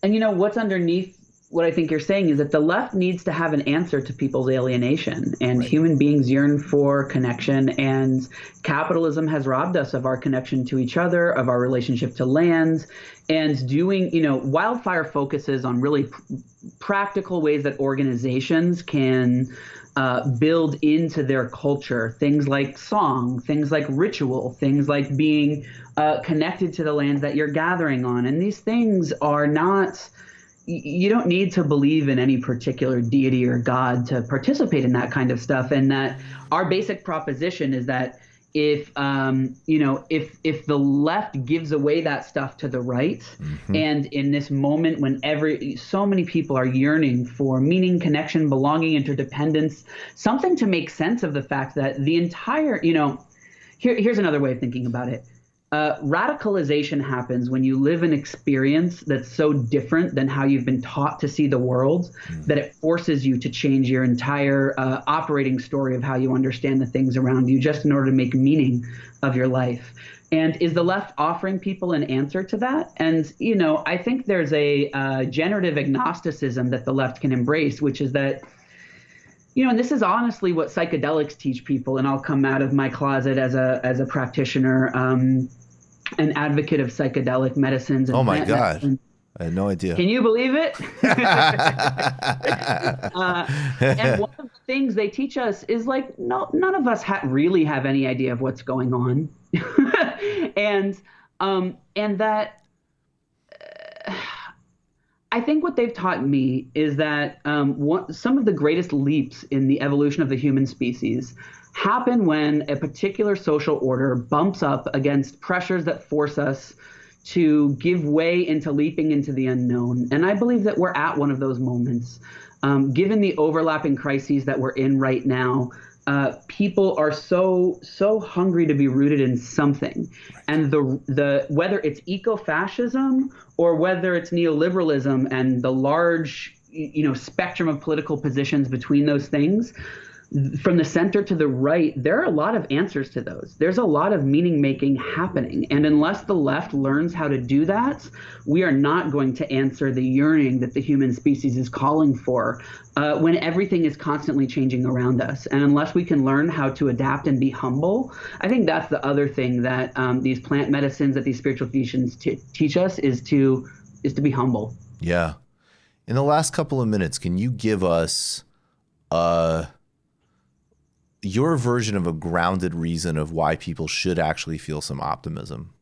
you know, what's underneath what I think you're saying is that the left needs to have an answer to people's alienation, and Right. Human beings yearn for connection, and capitalism has robbed us of our connection to each other, of our relationship to land, and Wildfire focuses on really practical ways that organizations can build into their culture things like song, things like ritual, things like being connected to the land that you're gathering on. And these things are not, you don't need to believe in any particular deity or God to participate in that kind of stuff. And that our basic proposition is that if the left gives away that stuff to the right, mm-hmm. and in this moment when so many people are yearning for meaning, connection, belonging, interdependence, something to make sense of the fact that the entire, here's another way of thinking about it. Radicalization happens when you live an experience that's so different than how you've been taught to see the world, that it forces you to change your entire operating story of how you understand the things around you just in order to make meaning of your life. And is the left offering people an answer to that? And, I think there's a generative agnosticism that the left can embrace, which is that, and this is honestly what psychedelics teach people. And I'll come out of my closet as a practitioner, an advocate of psychedelic medicines. And oh my God. Medicine. I had no idea. Can you believe it? And one of the things they teach us is like, no, none of us really have any idea of what's going on. and that I think what they've taught me is that some of the greatest leaps in the evolution of the human species happen when a particular social order bumps up against pressures that force us to give way into leaping into the unknown. And I believe that we're at one of those moments. Given the overlapping crises that we're in right now, people are so hungry to be rooted in something. And the whether it's eco-fascism or whether it's neoliberalism and the large spectrum of political positions between those things, from the center to the right, there are a lot of answers to those. There's a lot of meaning making happening. And unless the left learns how to do that, we are not going to answer the yearning that the human species is calling for when everything is constantly changing around us. And unless we can learn how to adapt and be humble, I think that's the other thing that these plant medicines, that these spiritual traditions teach us is to be humble. Yeah. In the last couple of minutes, can you give us your version of a grounded reason of why people should actually feel some optimism?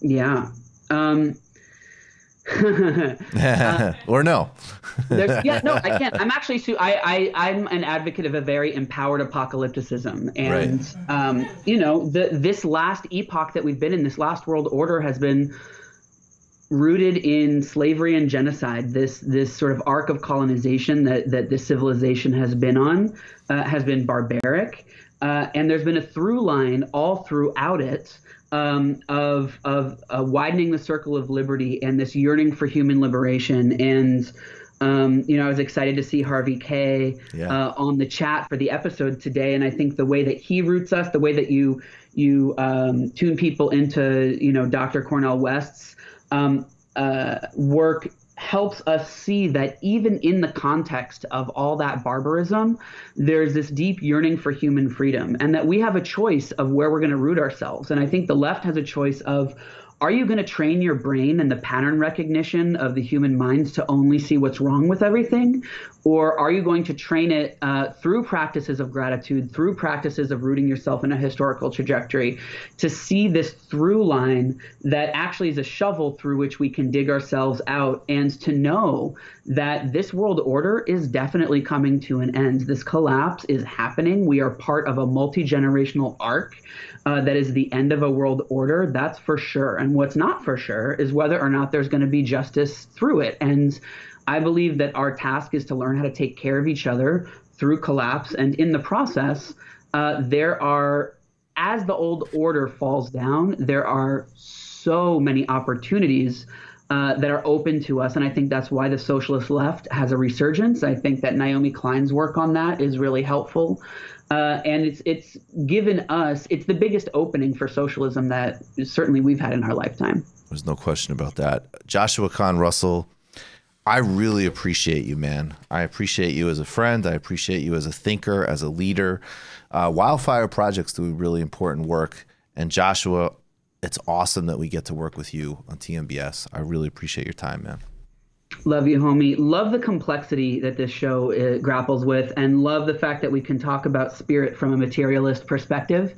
Yeah. Or no? No, I can't. I'm actually, I'm an advocate of a very empowered apocalypticism. And, this last epoch that we've been in, this last world order has been rooted in slavery and genocide. This sort of arc of colonization that this civilization has been on has been barbaric, and there's been a through line all throughout it of widening the circle of liberty and this yearning for human liberation. And I was excited to see Harvey K on the chat for the episode today, and I think the way that he roots us, the way that you tune people into Dr. Cornel West's work helps us see that even in the context of all that barbarism, there's this deep yearning for human freedom, and that we have a choice of where we're going to root ourselves. And I think the left has a choice of, are you going to train your brain and the pattern recognition of the human minds to only see what's wrong with everything? Or are you going to train it through practices of gratitude, through practices of rooting yourself in a historical trajectory, to see this through line that actually is a shovel through which we can dig ourselves out, and to know that this world order is definitely coming to an end. This collapse is happening. We are part of a multi-generational arc that is the end of a world order. That's for sure. And what's not for sure is whether or not there's going to be justice through it. And I believe that our task is to learn how to take care of each other through collapse. And in the process, as the old order falls down, there are so many opportunities that are open to us. And I think that's why the socialist left has a resurgence. I think that Naomi Klein's work on that is really helpful. And it's given us, it's the biggest opening for socialism that certainly we've had in our lifetime. There's no question about that. Joshua Kahn Russell, I really appreciate you, man. I appreciate you as a friend. I appreciate you as a thinker, as a leader. Wildfire Projects do really important work. And Joshua, it's awesome that we get to work with you on TMBS. I really appreciate your time, man. Love you, homie. Love the complexity that this show grapples with, and love the fact that we can talk about spirit from a materialist perspective.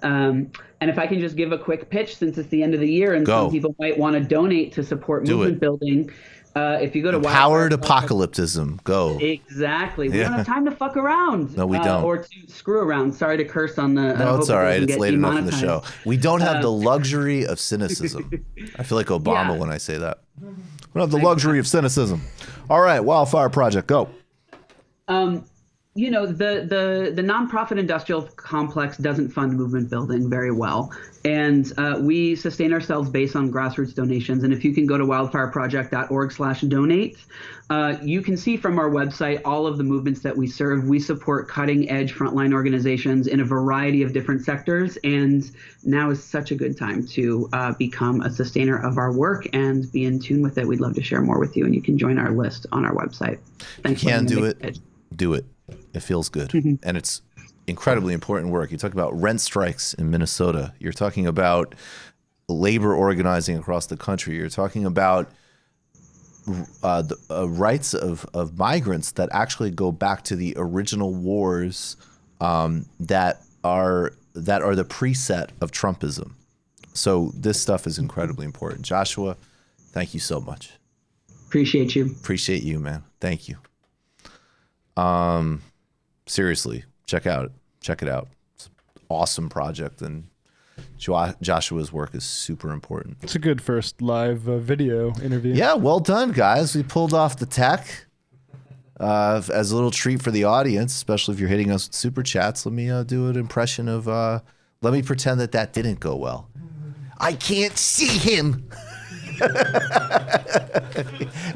And if I can just give a quick pitch, since it's the end of the year and some people might want to donate to support movement building. If you go to Empowered Apocalypticism, go. Exactly. We don't have time to fuck around. No, we don't. Or to screw around. Sorry to curse on the. No, it's all right. It's late enough in the show. We don't have the luxury of cynicism. I feel like Obama when I say that. We don't have the luxury of cynicism. All right, Wildfire Project, go. The nonprofit industrial complex doesn't fund movement building very well. And we sustain ourselves based on grassroots donations. And if you can go to wildfireproject.org/donate, you can see from our website all of the movements that we serve. We support cutting edge frontline organizations in a variety of different sectors. And now is such a good time to become a sustainer of our work and be in tune with it. We'd love to share more with you. And you can join our list on our website. Thanks. You can do it. Do it. It feels good. And it's incredibly important work. You talk about rent strikes in Minnesota. You're talking about labor organizing across the country. You're talking about the rights of migrants that actually go back to the original wars that are the preset of Trumpism. So this stuff is incredibly important. Joshua, thank you so much. Appreciate you. Appreciate you, man. Thank you. Seriously, check it out. It's an awesome project, and Joshua's work is super important. It's a good first live video interview. Yeah, well done, guys. We pulled off the tech as a little treat for the audience, especially if you're hitting us with super chats. Let me do an impression of. Let me pretend that didn't go well. I can't see him.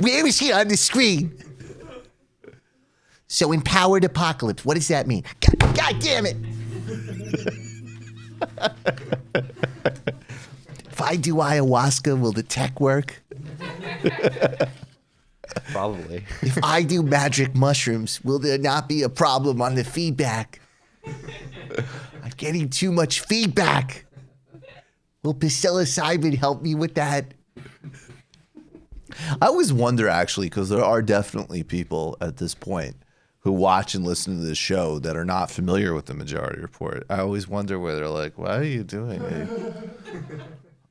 Where is he on the screen? So empowered apocalypse, what does that mean? God damn it! If I do ayahuasca, will the tech work? Probably. If I do magic mushrooms, will there not be a problem on the feedback? I'm getting too much feedback. Will psilocybin help me with that? I always wonder, actually, because there are definitely people at this point who watch and listen to this show that are not familiar with the Majority Report. I always wonder where they're like, why are you doing a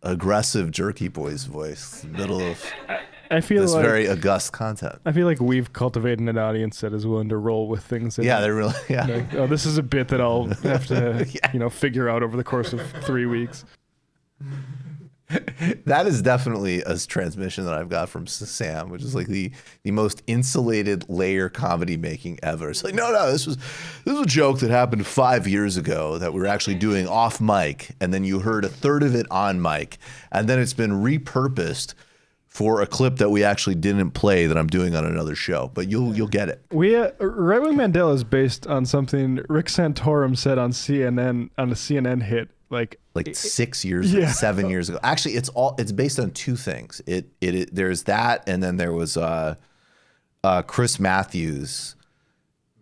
aggressive Jerky Boys voice in the middle of I feel this like, very august content? I feel like we've cultivated an audience that is willing to roll with things. Yeah, they're really, yeah. Like, oh, this is a bit that I'll have to, figure out over the course of 3 weeks. That is definitely a transmission that I've got from Sam, which is like the most insulated layer comedy making ever. It's like, no, this was a joke that happened 5 years ago that we were actually doing off mic, and then you heard a third of it on mic, and then it's been repurposed for a clip that we actually didn't play that I'm doing on another show. But you'll get it. We Right Wing Mandela is based on something Rick Santorum said on CNN on a CNN hit. Like 6 years, 7 years ago. Actually, it's based on two things. There's that, and then there was Chris Matthews.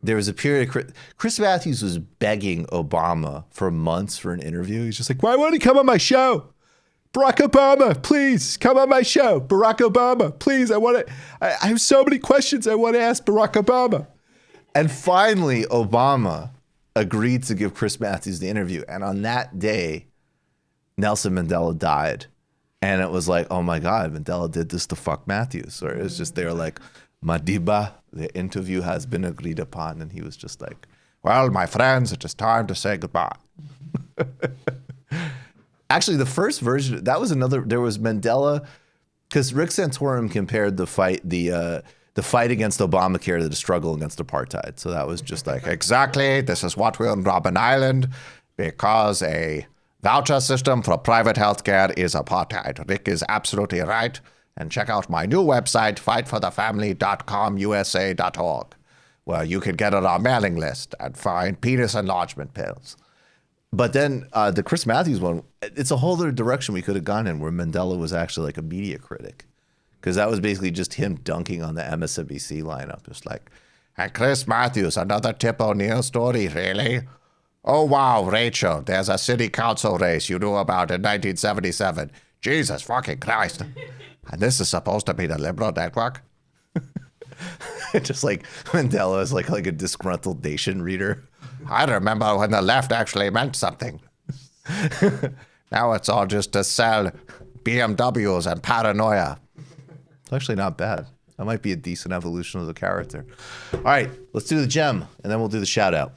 There was a period. Chris Matthews was begging Obama for months for an interview. He's just like, "Why won't he come on my show? Barack Obama, please come on my show. Barack Obama, please. I have so many questions I want to ask Barack Obama." And finally, Obama agreed to give Chris Matthews the interview. And on that day, Nelson Mandela died. And it was like, oh my God, Mandela did this to fuck Matthews. Or it was just, they were like, Madiba, the interview has been agreed upon. And he was just like, well, my friends, it is time to say goodbye. Actually, the first version, that was there was Mandela, because Rick Santorum compared the fight against Obamacare to the struggle against apartheid. So that was just like, exactly, this is what we're on Robben Island, because a voucher system for private healthcare is apartheid. Rick is absolutely right. And check out my new website, fightforthefamily.com.usa.org, where you can get on our mailing list and find penis enlargement pills. But then the Chris Matthews one, it's a whole other direction we could have gone in, where Mandela was actually like a media critic. Because that was basically just him dunking on the MSNBC lineup. It's like, and Chris Matthews, another Tip O'Neill story, really? Oh, wow, Rachel, there's a city council race you knew about in 1977. Jesus fucking Christ. And this is supposed to be the liberal network? Just like Mandela is like a disgruntled nation reader. I remember when the left actually meant something. Now it's all just to sell BMWs and paranoia. It's actually not bad. That might be a decent evolution of the character. All right, let's do the gem, and then we'll do the shout out.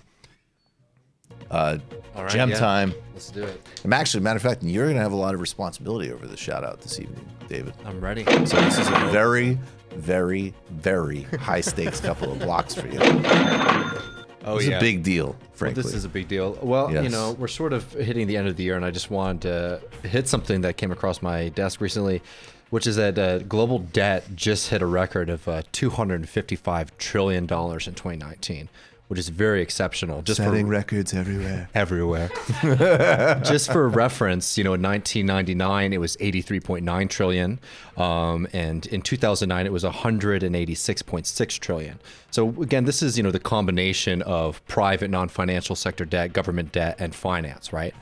All right, gem time. Let's do it. Matter of fact, you're going to have a lot of responsibility over the shout out this evening, David. I'm ready. So this is a very, very, very high stakes couple of blocks for you. Oh, it's a big deal, frankly. Well, this is a big deal. Well, yes. We're sort of hitting the end of the year, and I just wanted to hit something that came across my desk recently, which is that global debt just hit a record of $255 trillion in 2019, which is very exceptional. Just setting records everywhere. Everywhere. Just for reference, in 1999, it was 83.9 trillion. And in 2009, it was 186.6 trillion. So again, this is, the combination of private non-financial sector debt, government debt, and finance, right?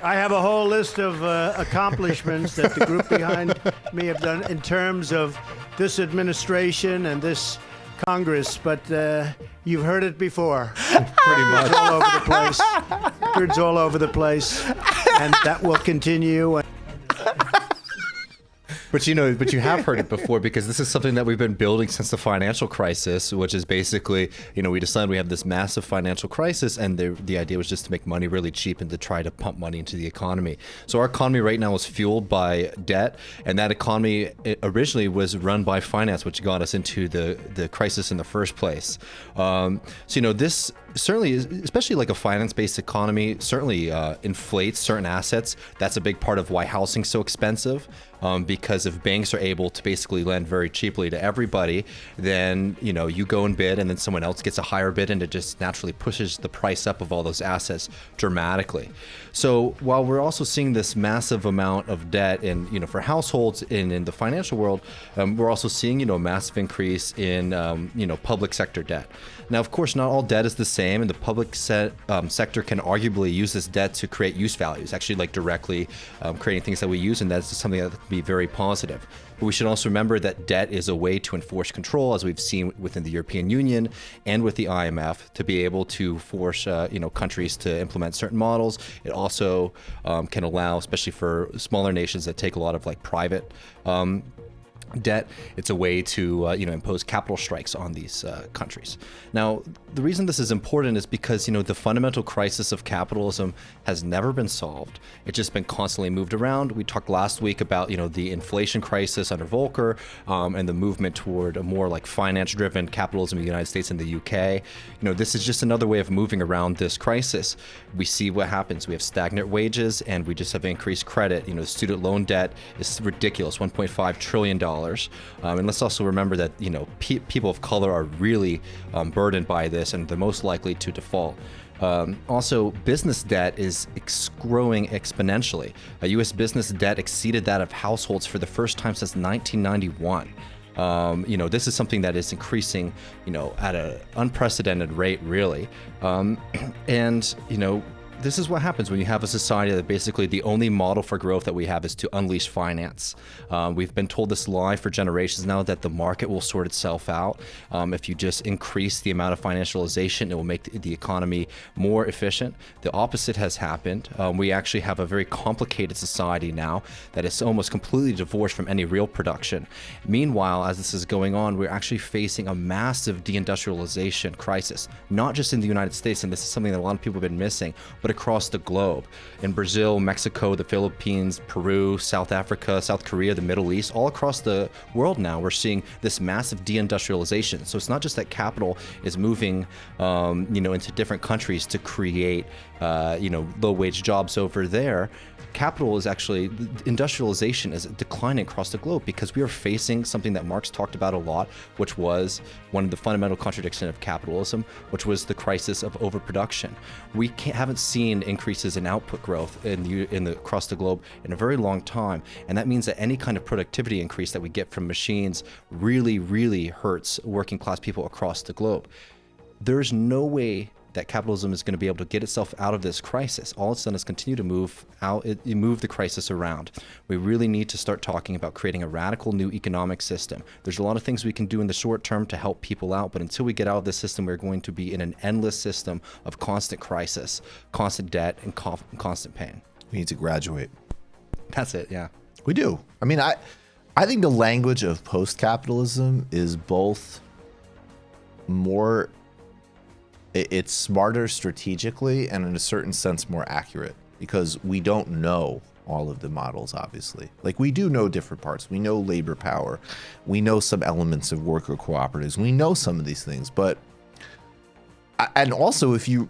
I have a whole list of accomplishments that the group behind me have done in terms of this administration and this Congress, but you've heard it before. Pretty much. All over the place. Records all over the place, and that will continue. But you have heard it before, because this is something that we've been building since the financial crisis, which is basically, we decided we have this massive financial crisis, and the idea was just to make money really cheap and to try to pump money into the economy. So our economy right now is fueled by debt, and that economy originally was run by finance, which got us into the crisis in the first place. So this certainly, especially like a finance-based economy, certainly inflates certain assets. That's a big part of why housing's so expensive, because if banks are able to basically lend very cheaply to everybody, then you go and bid, and then someone else gets a higher bid, and it just naturally pushes the price up of all those assets dramatically. So while we're also seeing this massive amount of debt, and for households in the financial world, we're also seeing a massive increase in public sector debt. Now, of course, not all debt is the same, and the public sector can arguably use this debt to create use values, actually like directly creating things that we use, and that's something that can be very positive. But we should also remember that debt is a way to enforce control, as we've seen within the European Union and with the IMF, to be able to force countries to implement certain models. It also can allow, especially for smaller nations that take a lot of private debt, it's a way to impose capital strikes on these countries. Now, the reason this is important is because the fundamental crisis of capitalism has never been solved. It's just been constantly moved around. We talked last week about the inflation crisis under Volcker, and the movement toward a more finance-driven capitalism in the United States and the UK. This is just another way of moving around this crisis. We see what happens. We have stagnant wages, and we just have increased credit. The student loan debt is ridiculous, $1.5 trillion. And let's also remember that people of color are really burdened by this, and they're most likely to default. Also, business debt is growing exponentially. U.S. business debt exceeded that of households for the first time since 1991. This is something that is increasing, at an unprecedented rate, really. This is what happens when you have a society that basically the only model for growth that we have is to unleash finance. We've been told this lie for generations now, that the market will sort itself out. If you just increase the amount of financialization, it will make the economy more efficient. The opposite has happened. We actually have a very complicated society now that is almost completely divorced from any real production. Meanwhile, as this is going on, we're actually facing a massive deindustrialization crisis, not just in the United States, and this is something that a lot of people have been missing, but across the globe. In Brazil, Mexico, the Philippines, Peru, South Africa, South Korea, the Middle East, all across the world now, we're seeing this massive deindustrialization. So it's not just that capital is moving, into different countries to create, low-wage jobs over there. Capital is actually, industrialization is declining across the globe because we are facing something that Marx talked about a lot, which was one of the fundamental contradictions of capitalism, which was the crisis of overproduction. We haven't seen increases in output growth across the globe in a very long time, and that means that any kind of productivity increase that we get from machines really, really hurts working class people across the globe. There's no way that capitalism is going to be able to get itself out of this crisis. All it's done is continue to move the crisis around. We really need to start talking about creating a radical new economic system. There's a lot of things we can do in the short term to help people out, but until we get out of this system, we're going to be in an endless system of constant crisis, constant debt, and constant pain. We need to graduate. That's it, yeah. We do. I mean, I think the language of post-capitalism is both more... It's smarter strategically and in a certain sense more accurate, because we don't know all of the models, obviously. We do know different parts. We know labor power. We know some elements of worker cooperatives. We know some of these things, but, and also if you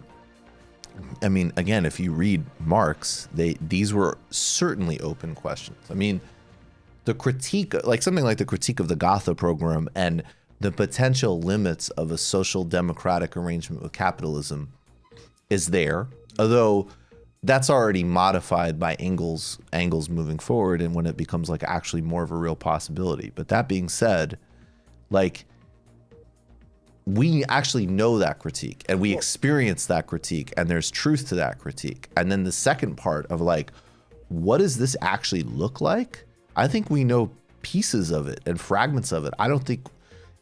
read Marx, these were certainly open questions. I mean, the critique, something like the critique of the Gotha program and the potential limits of a social democratic arrangement with capitalism is there, although that's already modified by Engels moving forward and when it becomes actually more of a real possibility. But that being said, we actually know that critique and we experience that critique and there's truth to that critique. And then the second part of what does this actually look like? I think we know pieces of it and fragments of it. I don't think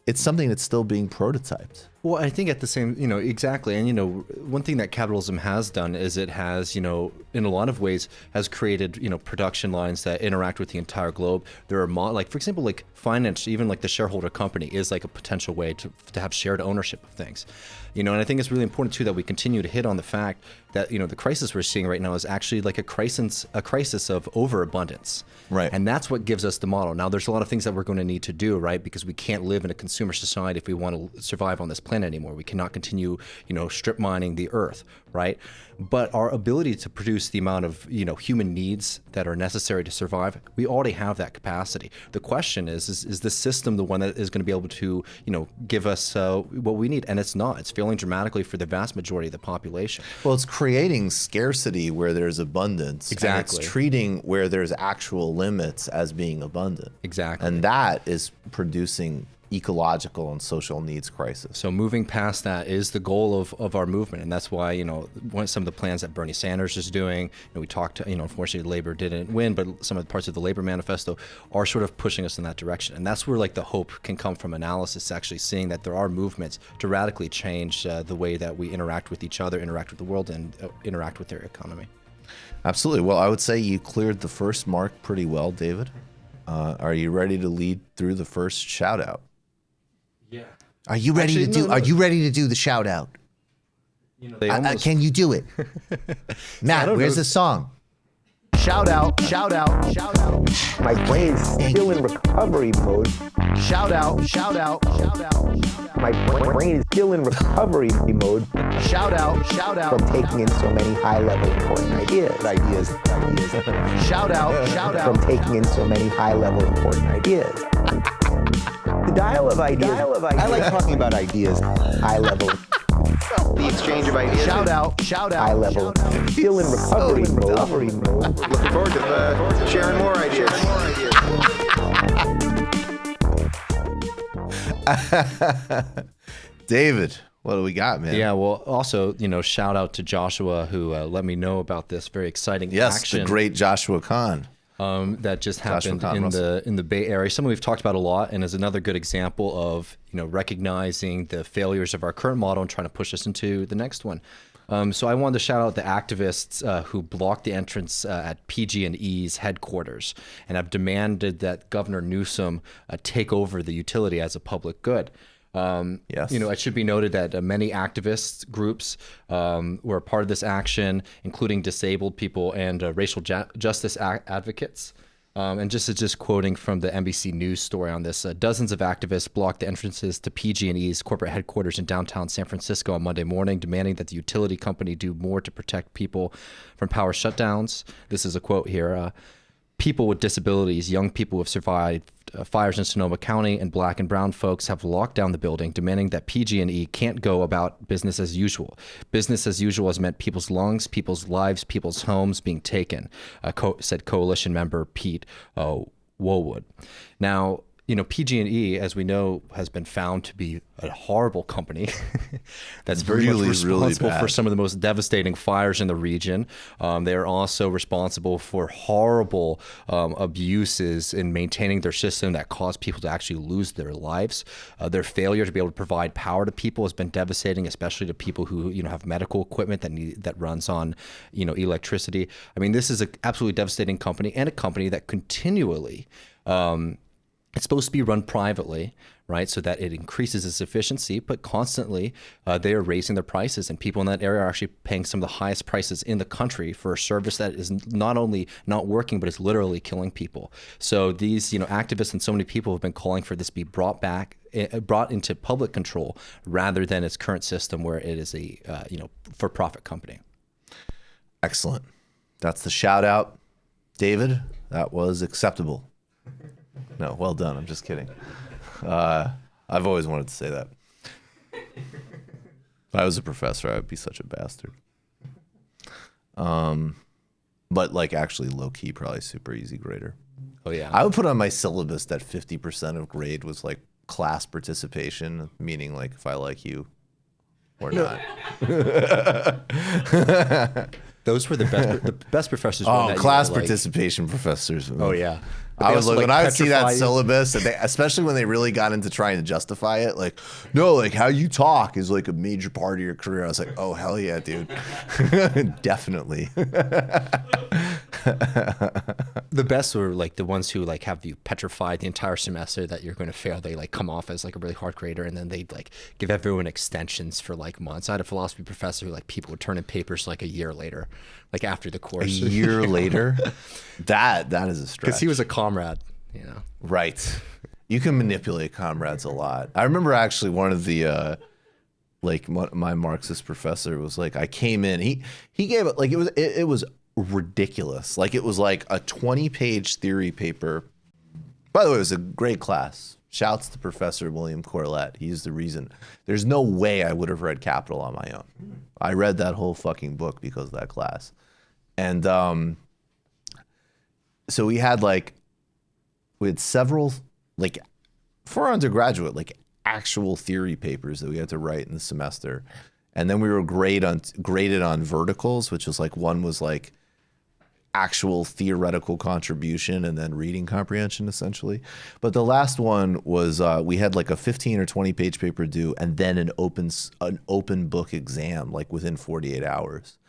it's something that's still being prototyped. Well, I think at the same, exactly. And, one thing that capitalism has done is it has, in a lot of ways has created, production lines that interact with the entire globe. There are, for example, finance, even the shareholder company is a potential way to have shared ownership of things. And I think it's really important too that we continue to hit on the fact that, the crisis we're seeing right now is actually a crisis of overabundance. Right. And that's what gives us the model. Now, there's a lot of things that we're going to need to do, right? Because we can't live in a consumer society if we want to survive on this planet anymore. We cannot continue, strip mining the earth, right? But our ability to produce the amount of, human needs that are necessary to survive, we already have that capacity. The question is the system the one that is going to be able to, give us what we need? And it's not. It's failing dramatically for the vast majority of the population. Well, it's creating scarcity where there's abundance. Exactly. And it's treating where there's actual limits as being abundant. Exactly. And that is producing ecological and social needs crisis. So moving past that is the goal of our movement, and that's why some of the plans that Bernie Sanders is doing. We talked. Unfortunately, Labor didn't win, but some of the parts of the Labor manifesto are sort of pushing us in that direction, and that's where the hope can come from analysis. Actually, seeing that there are movements to radically change the way that we interact with each other, interact with the world, and interact with their economy. Absolutely. Well, I would say you cleared the first mark pretty well, David. Are you ready to lead through the first shout out? Yeah. Are you ready Are you ready to do the shout out? Can you do it? Matt, where's the song? Shout out, shout out, shout out. My brain is still in recovery mode. Shout out, shout out, shout out. My brain is still in recovery mode. Shout out, shout out. From taking in so many high-level important ideas. Shout out. From taking in so many high-level important ideas. The dial of ideas. I like talking about ideas. High level. The exchange of ideas. Shout out. High level. Still in recovery mode. Looking forward to sharing more ideas. David, what do we got, man? Yeah, well, also, shout out to Joshua who let me know about this very exciting action. The great Joshua Kahn. That just happened in the Bay Area. Something we've talked about a lot, and is another good example of recognizing the failures of our current model and trying to push us into the next one. So I wanted to shout out the activists who blocked the entrance at PG&E's headquarters and have demanded that Governor Newsom take over the utility as a public good. Yes. It should be noted that many activist groups were a part of this action, including disabled people and racial justice advocates. And just quoting from the NBC News story on this, dozens of activists blocked the entrances to PG&E's corporate headquarters in downtown San Francisco on Monday morning, demanding that the utility company do more to protect people from power shutdowns. This is a quote here. People with disabilities, young people who have survived fires in Sonoma County, and black and brown folks have locked down the building, demanding that PG&E can't go about business as usual. Business as usual has meant people's lungs, people's lives, people's homes being taken, said coalition member Pete Wowood. Now, PG&E, as we know, has been found to be a horrible company that's very much responsible for some of the most devastating fires in the region. They are also responsible for horrible abuses in maintaining their system that cause people to actually lose their lives. Their failure to be able to provide power to people has been devastating, especially to people who have medical equipment that runs on electricity. I mean, this is an absolutely devastating company, and a company that continually it's supposed to be run privately, right, so that it increases its efficiency, but constantly they are raising their prices, and people in that area are actually paying some of the highest prices in the country for a service that is not only not working, but is literally killing people. So these activists and so many people have been calling for this to be brought into public control rather than its current system where it is a for-profit company. Excellent. That's the shout out. David, that was acceptable. No, well done. I'm just kidding. I've always wanted to say that. If I was a professor, I would be such a bastard. But actually low-key, probably super easy grader. Oh, yeah. I would put on my syllabus that 50% of grade was class participation, meaning if I like you or not. Those were the best professors. Oh, class participation professors. Oh, yeah. I was when I would see that syllabus, and especially when they really got into trying to justify it, no, how you talk is a major part of your career. I was like, oh, hell yeah, dude. Definitely. The best were the ones who have you petrified the entire semester that you're going to fail. They come off as a really hard grader, and then they'd give everyone extensions for months. I had a philosophy professor who people would turn in papers a year later, after the course. A year later? That is a stretch. Because he was a comrade, Right. You can manipulate comrades a lot. I remember actually one of the like my Marxist professor was like, I came in, he gave it like it was ridiculous. Like it was like a 20-page theory paper. By the way, it was a great class. Shouts to Professor William Corlett. He's the reason. There's no way I would have read Capital on my own. I read that whole fucking book because of that class. And so we had several, like, for undergraduate, like actual theory papers that we had to write in the semester. And then we were graded on verticals, which was like, one was like actual theoretical contribution and then reading comprehension essentially. But the last one was we had like a 15 or 20 page paper due and then an open book exam like within 48 hours.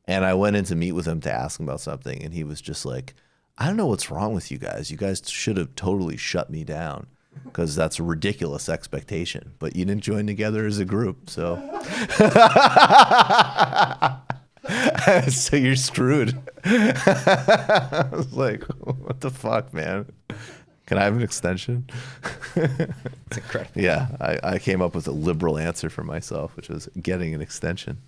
And I went in to meet with him to ask him about something, and he was just like, I don't know what's wrong with you guys. You guys should have totally shut me down because that's a ridiculous expectation. But you didn't join together as a group, so so you're screwed. I was like, what the fuck, man? Can I have an extension? It's incredible. Yeah, I came up with a liberal answer for myself, which was getting an extension.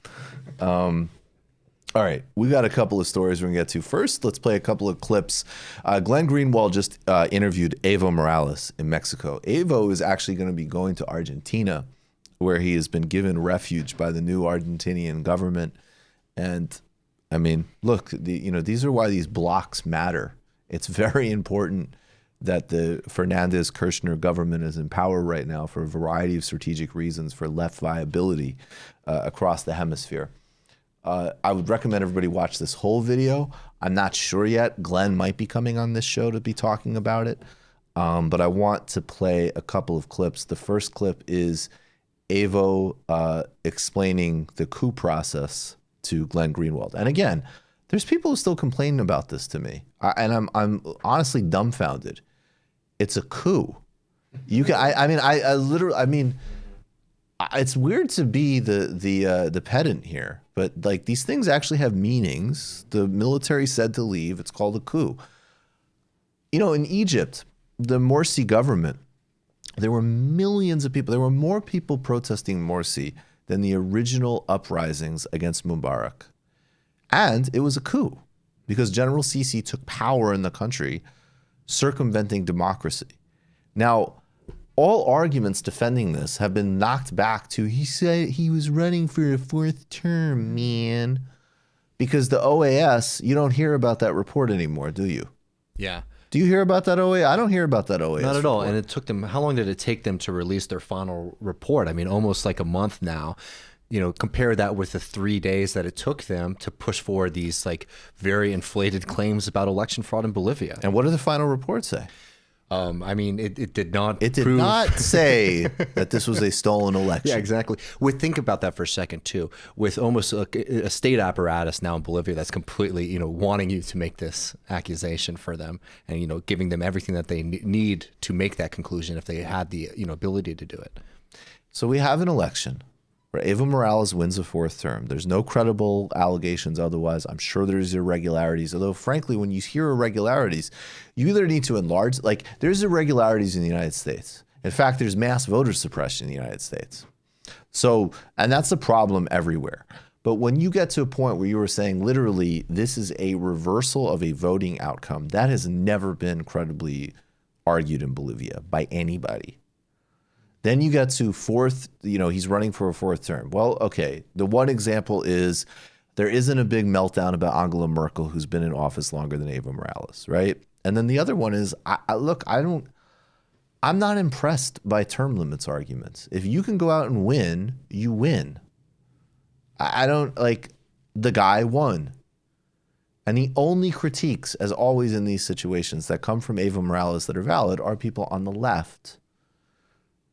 All right, we got a couple of stories we're gonna get to. First, let's play a couple of clips. Glenn Greenwald just interviewed Evo Morales in Mexico. Evo is actually gonna be going to Argentina, where he has been given refuge by the new Argentinian government. And I mean, look, these are why these blocks matter. It's very important that the Fernandez-Kirchner government is in power right now for a variety of strategic reasons for left viability across the hemisphere. I would recommend everybody watch this whole video. I'm not sure yet. Glenn might be coming on this show to be talking about it. But I want to play a couple of clips. The first clip is Evo explaining the coup process to Glenn Greenwald. And again, there's people who still complaining about this to me. I'm honestly dumbfounded. It's a coup. You can, I literally, it's weird to be the pedant here, but like these things actually have meanings. The military said to leave. It's called a coup. In Egypt, the Morsi government, there were millions of people. There were more people protesting Morsi than the original uprisings against Mubarak. And it was a coup because General Sisi took power in the country, circumventing democracy. Now, all arguments defending this have been knocked back to, he said he was running for a fourth term, man. Because the OAS, you don't hear about that report anymore, do you? Yeah. Do you hear about that OAS? I don't hear about that OAS. Not at all. report. And it took them, how long did it take them to release their final report? I mean, almost like a month now. Compare that with the 3 days that it took them to push forward these like very inflated claims about election fraud in Bolivia. And what did the final report say? It did not. It did not say that this was a stolen election. Yeah, exactly. Think about that for a second too. With almost a state apparatus now in Bolivia that's completely, wanting you to make this accusation for them, and giving them everything that they need to make that conclusion if they had the ability to do it. So we have an election where Evo Morales wins a fourth term. There's no credible allegations otherwise. I'm sure there's irregularities, although frankly, when you hear irregularities, you either need to enlarge, like there's irregularities in the United States. In fact, there's mass voter suppression in the United States. So, and that's a problem everywhere. But when you get to a point where you were saying literally, this is a reversal of a voting outcome, that has never been credibly argued in Bolivia by anybody. Then you get to fourth, he's running for a fourth term. Well, okay, the one example is there isn't a big meltdown about Angela Merkel, who's been in office longer than Evo Morales, right? And then the other one is, I'm not impressed by term limits arguments. If you can go out and win, you win. I don't, the guy won. And the only critiques, as always in these situations, that come from Evo Morales that are valid are people on the left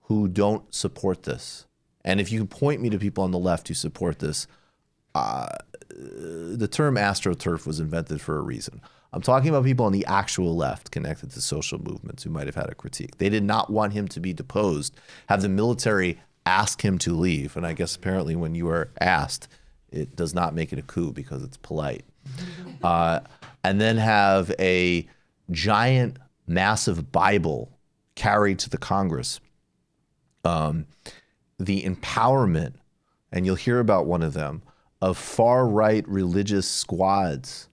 who don't support this. And if you can point me to people on the left who support this, the term astroturf was invented for a reason. I'm talking about people on the actual left connected to social movements who might have had a critique. They did not want him to be deposed, have the military ask him to leave. And I guess apparently when you are asked, it does not make it a coup because it's polite. And then have a giant, massive Bible carried to the Congress. The empowerment and you'll hear about one of them, of far-right religious squads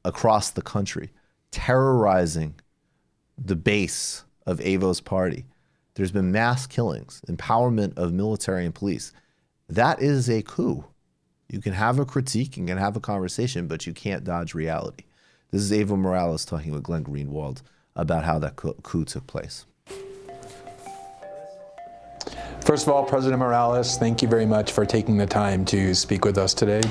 across the country terrorizing the base of Evo's party. There's been mass killings, empowerment of military and police. That is a coup. You can have a critique, you can have a conversation, but you can't dodge reality. This is Evo Morales talking with Glenn Greenwald about how that coup took place. First of all, President Morales, thank you very much for taking the time to speak with us today.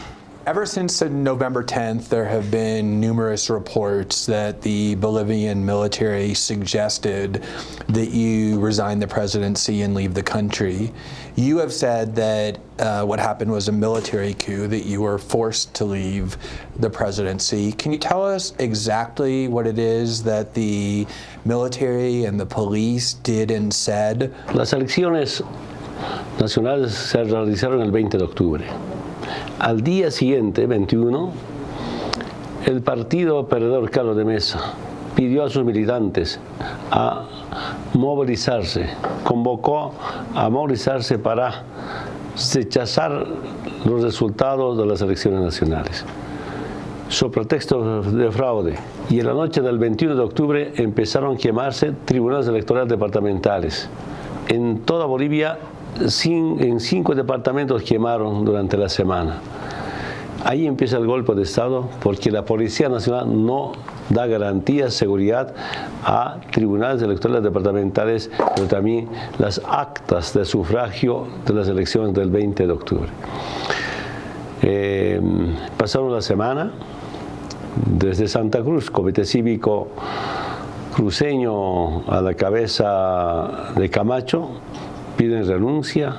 Ever since November 10th, there have been numerous reports that the Bolivian military suggested that you resign the presidency and leave the country. You have said that what happened was a military coup, that you were forced to leave the presidency. Can you tell us exactly what it is that the military and the police did and said? Las elecciones nacionales se realizaron el 20 de octubre. Al día siguiente, 21, el partido perdedor Carlos de Mesa pidió a sus militantes a movilizarse, convocó a movilizarse para rechazar los resultados de las elecciones nacionales, sobre pretexto de fraude. Y en la noche del 21 de octubre empezaron a quemarse tribunales electorales departamentales. En toda Bolivia, en 5 departamentos quemaron durante la semana. Ahí empieza el golpe de Estado porque la Policía Nacional no da garantías, seguridad a tribunales electorales departamentales, pero también las actas de sufragio de las elecciones del 20 de octubre. Pasaron la semana, desde Santa Cruz, Comité Cívico Cruceño a la cabeza de Camacho, piden renuncia,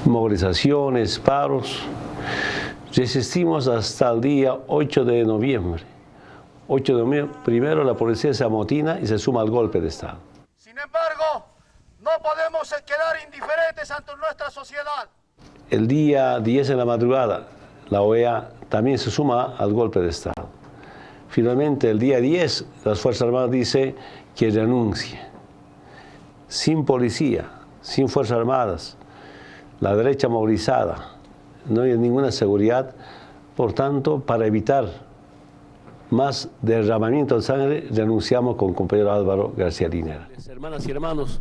movilizaciones, paros. Resistimos hasta el día 8 de noviembre. 8 de noviembre, primero la policía se amotina y se suma al golpe de Estado. Sin embargo, no podemos quedar indiferentes ante nuestra sociedad. El día 10 en la madrugada, la OEA también se suma al golpe de Estado. Finalmente, el día 10, las Fuerzas Armadas dicen que renuncie. Sin policía, sin Fuerzas Armadas, la derecha movilizada, no hay ninguna seguridad. Por tanto, para evitar más derramamiento de sangre, renunciamos con el compañero Álvaro García Linera. Hermanas y hermanos.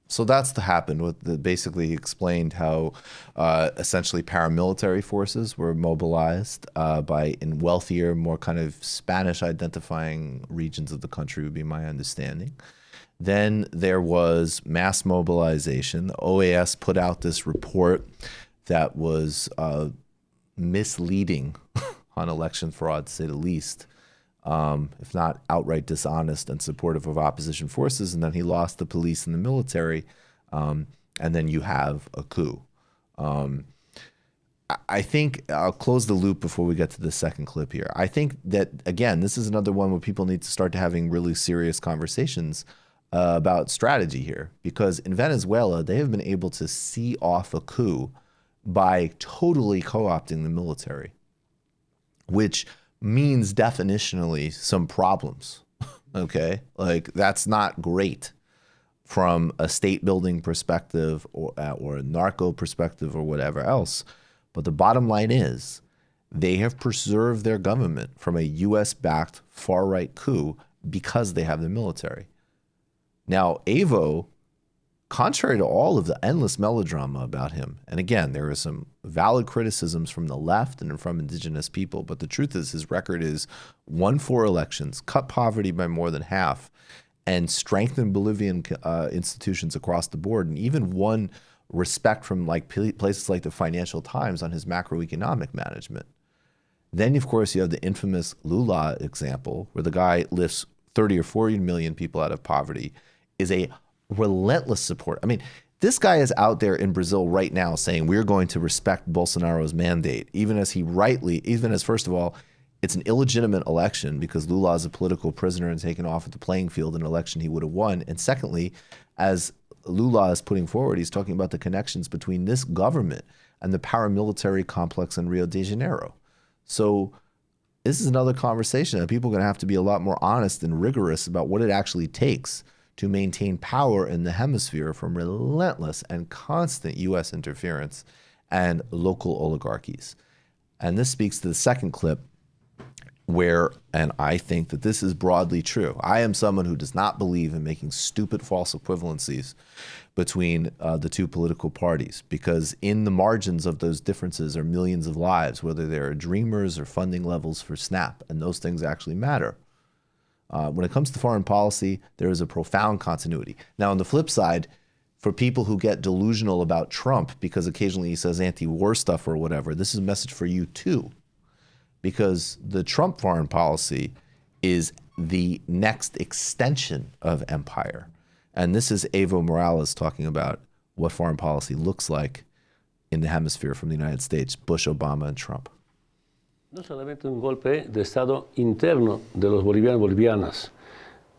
So that's what happened. Basically, he explained how essentially paramilitary forces were mobilized in wealthier, more kind of Spanish-identifying regions of the country, would be my understanding. Then there was mass mobilization. The OAS put out this report that was misleading on election fraud, to say the least, if not outright dishonest and supportive of opposition forces. And then he lost the police and the military, and then you have a coup. I think I'll close the loop before we get to the second clip here. I think that, again, this is another one where people need to start having really serious conversations about strategy here, because in Venezuela, they have been able to see off a coup by totally co-opting the military, which means definitionally some problems, okay? Like, that's not great from a state building perspective or a narco perspective or whatever else. But the bottom line is they have preserved their government from a US-backed far-right coup because they have the military. Now, Evo, contrary to all of the endless melodrama about him, and again, there are some valid criticisms from the left and from indigenous people, but the truth is his record is won 4 elections, cut poverty by more than half, and strengthened Bolivian institutions across the board, and even won respect from like places like the Financial Times on his macroeconomic management. Then, of course, you have the infamous Lula example, where the guy lifts 30 or 40 million people out of poverty, is a relentless support. I mean, this guy is out there in Brazil right now saying we're going to respect Bolsonaro's mandate, even as first of all, it's an illegitimate election because Lula is a political prisoner and taken off at the playing field in an election he would have won. And secondly, as Lula is putting forward, he's talking about the connections between this government and the paramilitary complex in Rio de Janeiro. So this is another conversation that people are going to have to be a lot more honest and rigorous about what it actually takes to maintain power in the hemisphere from relentless and constant U.S. interference and local oligarchies. And this speaks to the second clip where, and I think that this is broadly true. I am someone who does not believe in making stupid false equivalencies between the two political parties, because in the margins of those differences are millions of lives, whether they're dreamers or funding levels for SNAP, and those things actually matter. When it comes to foreign policy, there is a profound continuity. Now, on the flip side, for people who get delusional about Trump because occasionally he says anti-war stuff or whatever, this is a message for you too. Because the Trump foreign policy is the next extension of empire. And this is Evo Morales talking about what foreign policy looks like in the hemisphere from the United States, Bush, Obama, and Trump. No solamente un golpe de Estado interno de los bolivianos y bolivianas,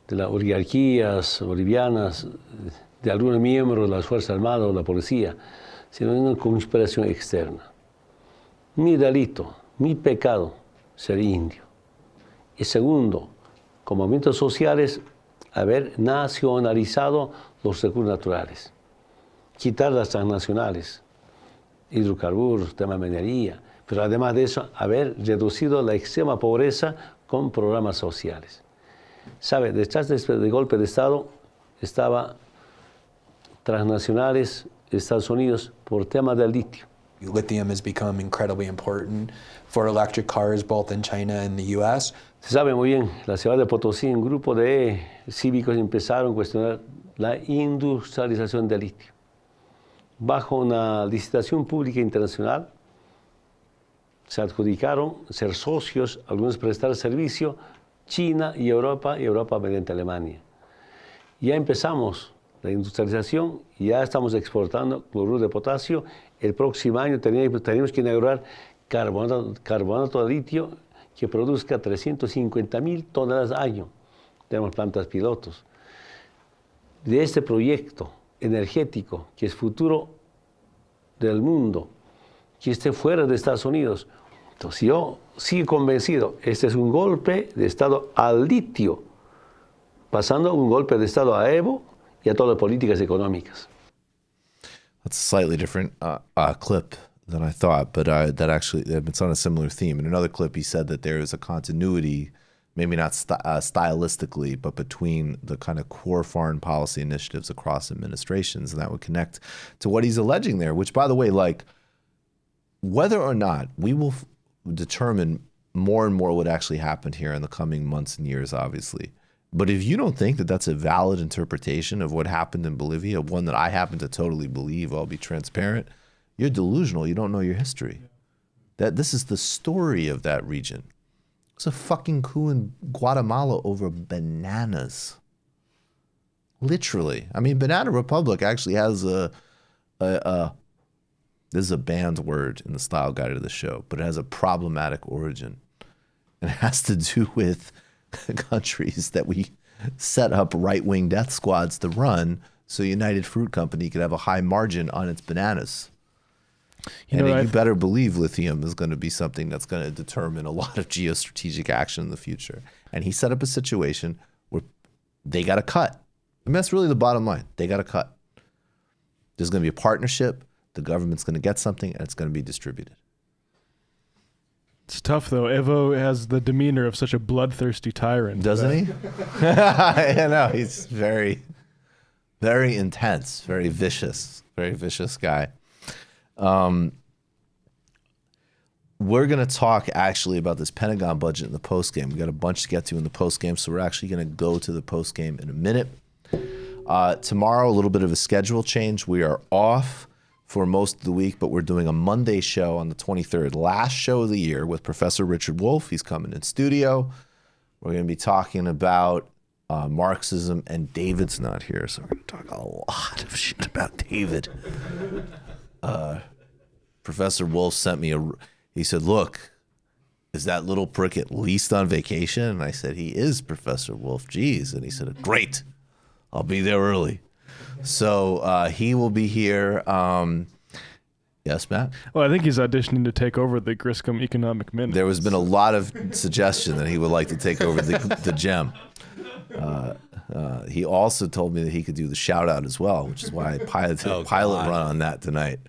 de las oligarquías bolivianas, de algunos miembros de las Fuerzas Armadas o la policía, sino una conspiración externa. Mi delito, mi pecado, ser indio. Y segundo, como movimientos sociales, haber nacionalizado los recursos naturales, quitar las transnacionales, hidrocarburos, tema de minería, pero además de eso, haber reducido la extrema pobreza con programas sociales. ¿Sabe? Detrás de este golpe de Estado estaba transnacionales, Estados Unidos, por tema del litio. Lithium has become incredibly important for electric cars both in China and the U.S. Se sabe muy bien, la ciudad de Potosí, un grupo de cívicos empezaron a cuestionar la industrialización del litio. Bajo una licitación pública internacional, se adjudicaron ser socios, algunos prestar servicio, China y Europa mediante Alemania. Ya empezamos la industrialización, ya estamos exportando cloruro de potasio. El próximo año tenemos que inaugurar carbonato de litio que produzca 350.000 toneladas al año. Tenemos plantas pilotos. De este proyecto energético, que es futuro del mundo, que esté fuera de Estados Unidos. Entonces yo sigo convencido, este es un golpe de Estado al litio, pasando un golpe de Estado a Evo y a todas las políticas económicas. That's a slightly different clip than I thought, but it's on a similar theme. In another clip, he said that there is a continuity, maybe not stylistically, but between the kind of core foreign policy initiatives across administrations, and that would connect to what he's alleging there, which, by the way, like, whether or not we will determine more and more what actually happened here in the coming months and years, obviously. But if you don't think that that's a valid interpretation of what happened in Bolivia, one that I happen to totally believe, I'll be transparent, you're delusional. You don't know your history. That this is the story of that region. It's a fucking coup in Guatemala over bananas. Literally. I mean, Banana Republic actually has this is a banned word in the style guide of the show, but it has a problematic origin. And it has to do with countries that we set up right-wing death squads to run so United Fruit Company could have a high margin on its bananas. You better believe lithium is going to be something that's going to determine a lot of geostrategic action in the future. And he set up a situation where they got to cut. I mean, that's really the bottom line. They got to cut. There's going to be a partnership. The government's going to get something, and it's going to be distributed. It's tough, though. Evo has the demeanor of such a bloodthirsty tyrant. Doesn't he? I know. He's very, very intense, very vicious guy. We're going to talk actually about this Pentagon budget in the postgame. We got a bunch to get to in the postgame, so we're actually going to go to the postgame in a minute. Tomorrow, a little bit of a schedule change. We are off for most of the week, but we're doing a Monday show on the 23rd, last show of the year with Professor Richard Wolff. He's coming in studio. We're going to be talking about Marxism, and David's not here, so we're going to talk a lot of shit about David. Professor Wolff sent me he said, look, is that little prick at least on vacation? And I said, he is, Professor Wolff, geez. And he said, great, I'll be there early. So he will be here. Yes, Matt? Well, I think he's auditioning to take over the Griscom Economic Minute. There has been a lot of suggestion that he would like to take over the gem. He also told me that he could do the Shoutout as well, which is why I piloted a pilot run on that tonight.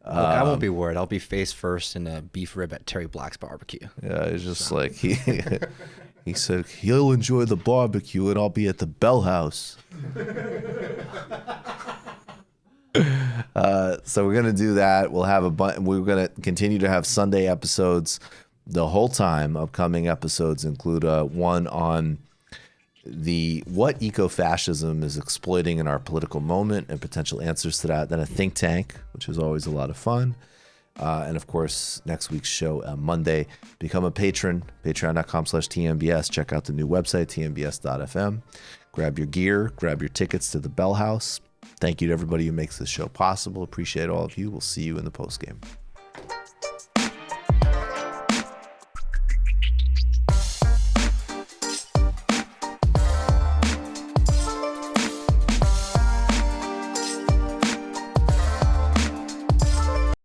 Look, I won't be worried. I'll be face first in a beef rib at Terry Black's barbecue. Yeah, it's just like he said he'll enjoy the barbecue and I'll be at the Bell House. So we're gonna do that. We'll have we're gonna continue to have Sunday episodes the whole time. Upcoming episodes include one on what eco-fascism is exploiting in our political moment and potential answers to that. Then a think tank, which is always a lot of fun. And of course, next week's show, Monday, become a patron, patreon.com/TMBS. Check out the new website, tmbs.fm. Grab your gear, grab your tickets to the Bell House. Thank you to everybody who makes this show possible. Appreciate all of you. We'll see you in the postgame.